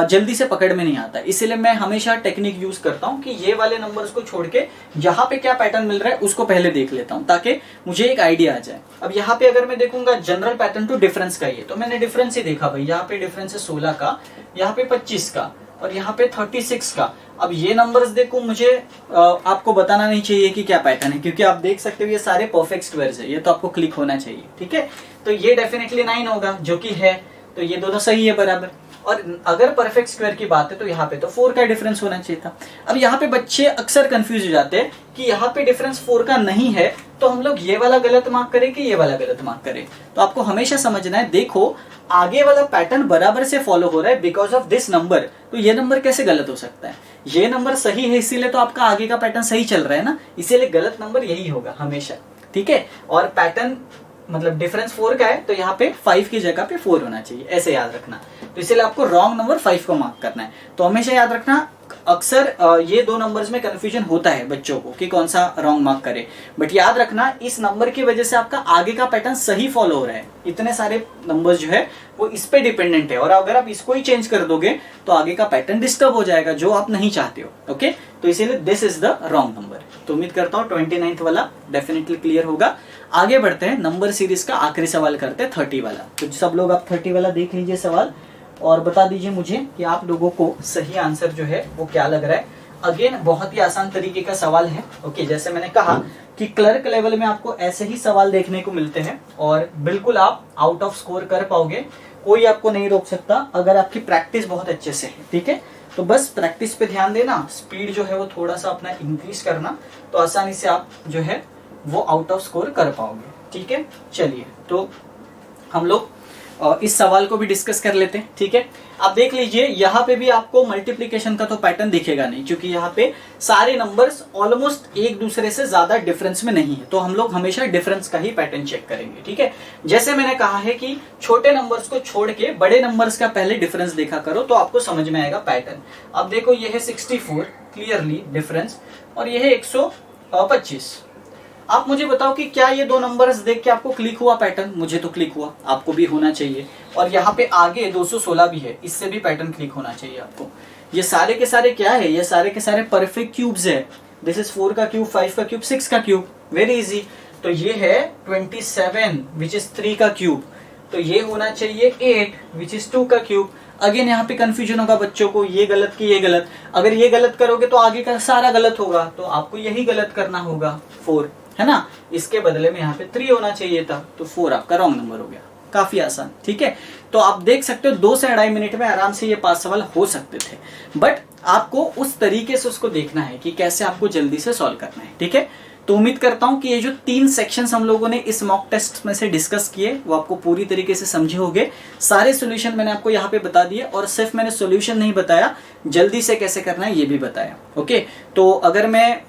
जल्दी से पकड़ में नहीं आता। इसीलिए मैं हमेशा टेक्निक यूज करता हूँ कि ये वाले नंबर्स को छोड़ के जहां पे क्या पैटर्न मिल रहा है उसको पहले देख लेता हूँ, ताकि मुझे एक आइडिया आ जाए। अब यहाँ पे अगर मैं देखूंगा जनरल पैटर्न टू डिफरेंस का, ये तो मैंने डिफरेंस ही देखा भाई, यहाँ पे डिफरेंस है 16 का, यहाँ पे 25 का, और यहाँ पे 36 का। अब ये नंबर्स देखो, मुझे आपको बताना नहीं चाहिए कि क्या पैटर्न है, क्योंकि आप देख सकते हो ये सारे परफेक्ट स्क्वायर्स है, ये तो आपको क्लिक होना चाहिए। ठीक है, तो ये डेफिनेटली 9 होगा, जो कि है, तो ये दोनों सही है बराबर। और अगर परफेक्ट स्क्वायर की बात है तो यहाँ पे तो 4 का डिफरेंस होना चाहिए था। अब यहाँ पे बच्चे अक्सर कंफ्यूज हो जाते हैं कि यहाँ पे डिफरेंस 4 का नहीं है, तो हम लोग ये वाला गलत मार्क करें कि ये वाला गलत मार्क करें। तो आपको हमेशा समझना है, देखो आगे वाला पैटर्न बराबर से फॉलो हो रहा है बिकॉज ऑफ दिस नंबर, तो ये नंबर कैसे गलत हो सकता है? ये नंबर सही है इसीलिए तो आपका आगे का पैटर्न सही चल रहा है ना, इसीलिए गलत नंबर यही होगा हमेशा। ठीक है, और पैटर्न मतलब डिफरेंस 4 का है तो यहाँ पे 5 की जगह पे 4 होना चाहिए, ऐसे याद रखना। तो इसलिए आपको रॉन्ग नंबर 5 को मार्क करना है। तो हमेशा याद रखना, अक्सर ये दो नंबर्स में कंफ्यूजन होता है बच्चों को कि कौन सा रॉन्ग मार्क करे, बट याद रखना इस नंबर की वजह से आपका आगे का पैटर्न सही फॉलो हो रहा है। इतने सारे नंबर्स जो है वो इस पे डिपेंडेंट है, और अगर आप इसको ही चेंज कर दोगे तो आगे का पैटर्न डिस्टर्ब हो जाएगा, जो आप नहीं चाहते हो। ओके, तो इसीलिए this is the wrong number. तो उम्मीद करता हूँ 29th वाला डेफिनेटली क्लियर होगा। आगे बढ़ते हैं, नंबर सीरीज का आखिरी सवाल करते हैं 30 वाला। तो सब लोग आप 30 वाला देख लीजिए सवाल और बता दीजिए मुझे कि आप लोगों को सही आंसर जो है वो क्या लग रहा है। अगेन बहुत ही आसान तरीके का सवाल है। ओके, जैसे मैंने कहा कि क्लर्क लेवल में आपको ऐसे ही सवाल देखने को मिलते हैं और बिल्कुल आप आउट ऑफ स्कोर कर पाओगे, कोई आपको नहीं रोक सकता अगर आपकी प्रैक्टिस बहुत अच्छे से है। ठीक है, तो बस प्रैक्टिस पे ध्यान देना, स्पीड जो है वो थोड़ा सा अपना इंक्रीज करना, तो आसानी से आप जो है वो आउट ऑफ स्कोर कर पाओगे। ठीक है, चलिए तो हम लोग इस सवाल को भी डिस्कस कर लेते हैं। ठीक है, आप देख लीजिए यहाँ पे भी आपको मल्टीप्लिकेशन का तो पैटर्न दिखेगा नहीं, क्योंकि यहाँ पे सारे नंबर्स ऑलमोस्ट एक दूसरे से ज्यादा डिफरेंस में नहीं है, तो हम लोग हमेशा डिफरेंस का ही पैटर्न चेक करेंगे। ठीक है, जैसे मैंने कहा है कि छोटे नंबर्स को छोड़ के बड़े नंबर्स का पहले डिफरेंस देखा करो तो आपको समझ में आएगा पैटर्न। अब देखो ये है 64 क्लियरली डिफरेंस, और ये है 125। आप मुझे बताओ कि क्या ये दो नंबर्स देख के आपको क्लिक हुआ पैटर्न? मुझे तो क्लिक हुआ, आपको भी होना चाहिए। और यहाँ पे आगे 216 भी है, इससे भी पैटर्न क्लिक होना चाहिए आपको। ये सारे के सारे क्या है? ये सारे के सारे परफेक्ट क्यूब्स है। दिस इज 4 का क्यूब, 5 का क्यूब, 6 का क्यूब, वेरी इजी। तो ये है 27 विच इज 3 का क्यूब, तो ये होना चाहिए 8 विच इज 2 का क्यूब। अगेन यहाँ पे कंफ्यूजन होगा बच्चों को, ये गलत कि ये गलत। अगर ये गलत करोगे तो आगे का सारा गलत होगा, तो आपको यही गलत करना होगा 4, है ना। इसके बदले में यहाँ पे 3 होना चाहिए था, तो 4 आपका रॉन्ग नंबर हो गया। काफी आसान। ठीक है, तो आप देख सकते हो 2 से 2.5 मिनट में आराम से ये 5 सवाल हो सकते थे, बट आपको उस तरीके से उसको देखना है कि कैसे आपको जल्दी से सॉल्व करना है। ठीक है, तो उम्मीद करता हूं कि ये जो 3 सेक्शंस हम लोगों ने इस मॉक टेस्ट में से डिस्कस किए वो आपको पूरी तरीके से समझे होंगे। सारे सॉल्यूशन मैंने आपको यहाँ पे बता दिए, और सिर्फ मैंने सॉल्यूशन नहीं बताया, जल्दी से कैसे करना है ये भी बताया। ओके, तो अगर मैं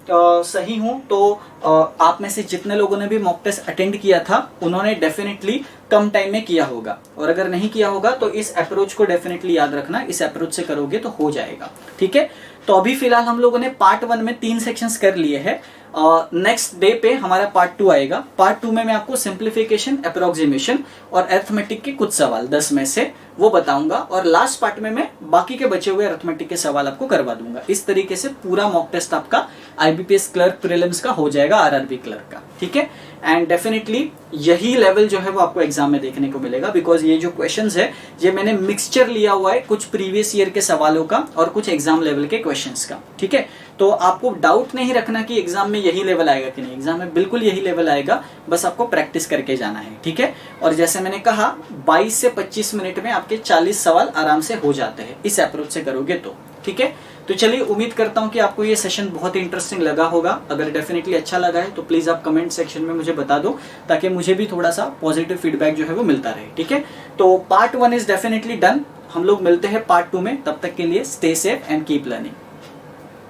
सही हूं तो आप में से जितने लोगों ने भी मॉक टेस्ट अटेंड किया था उन्होंने डेफिनेटली कम टाइम में किया होगा, और अगर नहीं किया होगा तो इस अप्रोच को डेफिनेटली याद रखना, इस अप्रोच से करोगे तो हो जाएगा। ठीक है, तो अभी फिलहाल हम लोगों ने पार्ट 1 में 3 सेक्शंस कर लिए हैं। नेक्स्ट डे पे हमारा पार्ट 2 आएगा। पार्ट 2 में मैं आपको सिंप्लीफिकेशन, अप्रोक्सीमेशन और अरिथमेटिक के कुछ सवाल 10 में से वो बताऊंगा, और लास्ट पार्ट में मैं बाकी के बचे हुए अरिथमेटिक के सवाल आपको करवा दूंगा। इस तरीके से पूरा मॉक टेस्ट आपका आईबीपीएस क्लर्क प्रीलिम्स का हो जाएगा, आरआरबी क्लर्क का। ठीक है, एंड डेफिनेटली यही लेवल जो है वो आपको एग्जाम में देखने को मिलेगा, बिकॉज ये जो क्वेश्चंस है ये मैंने मिक्सचर लिया हुआ है, कुछ प्रीवियस ईयर के सवालों का और कुछ एग्जाम लेवल के क्वेश्चंस का। ठीक है, तो आपको डाउट नहीं रखना कि एग्जाम में यही लेवल आएगा कि नहीं, एग्जाम में बिल्कुल यही लेवल आएगा, बस आपको प्रैक्टिस करके जाना है। ठीक है, और जैसे मैंने कहा 22 से 25 मिनट में आपके 40 सवाल आराम से हो जाते हैं इस अप्रोच से करोगे तो। ठीक है, तो चलिए उम्मीद करता हूं कि आपको ये सेशन बहुत ही इंटरेस्टिंग लगा होगा। अगर डेफिनेटली अच्छा लगा है तो प्लीज आप कमेंट सेक्शन में मुझे बता दो, ताकि मुझे भी थोड़ा सा पॉजिटिव फीडबैक जो है वो मिलता रहे। ठीक है, तो पार्ट 1 इज डेफिनेटली डन। हम लोग मिलते हैं पार्ट 2 में, तब तक के लिए stay safe and keep learning.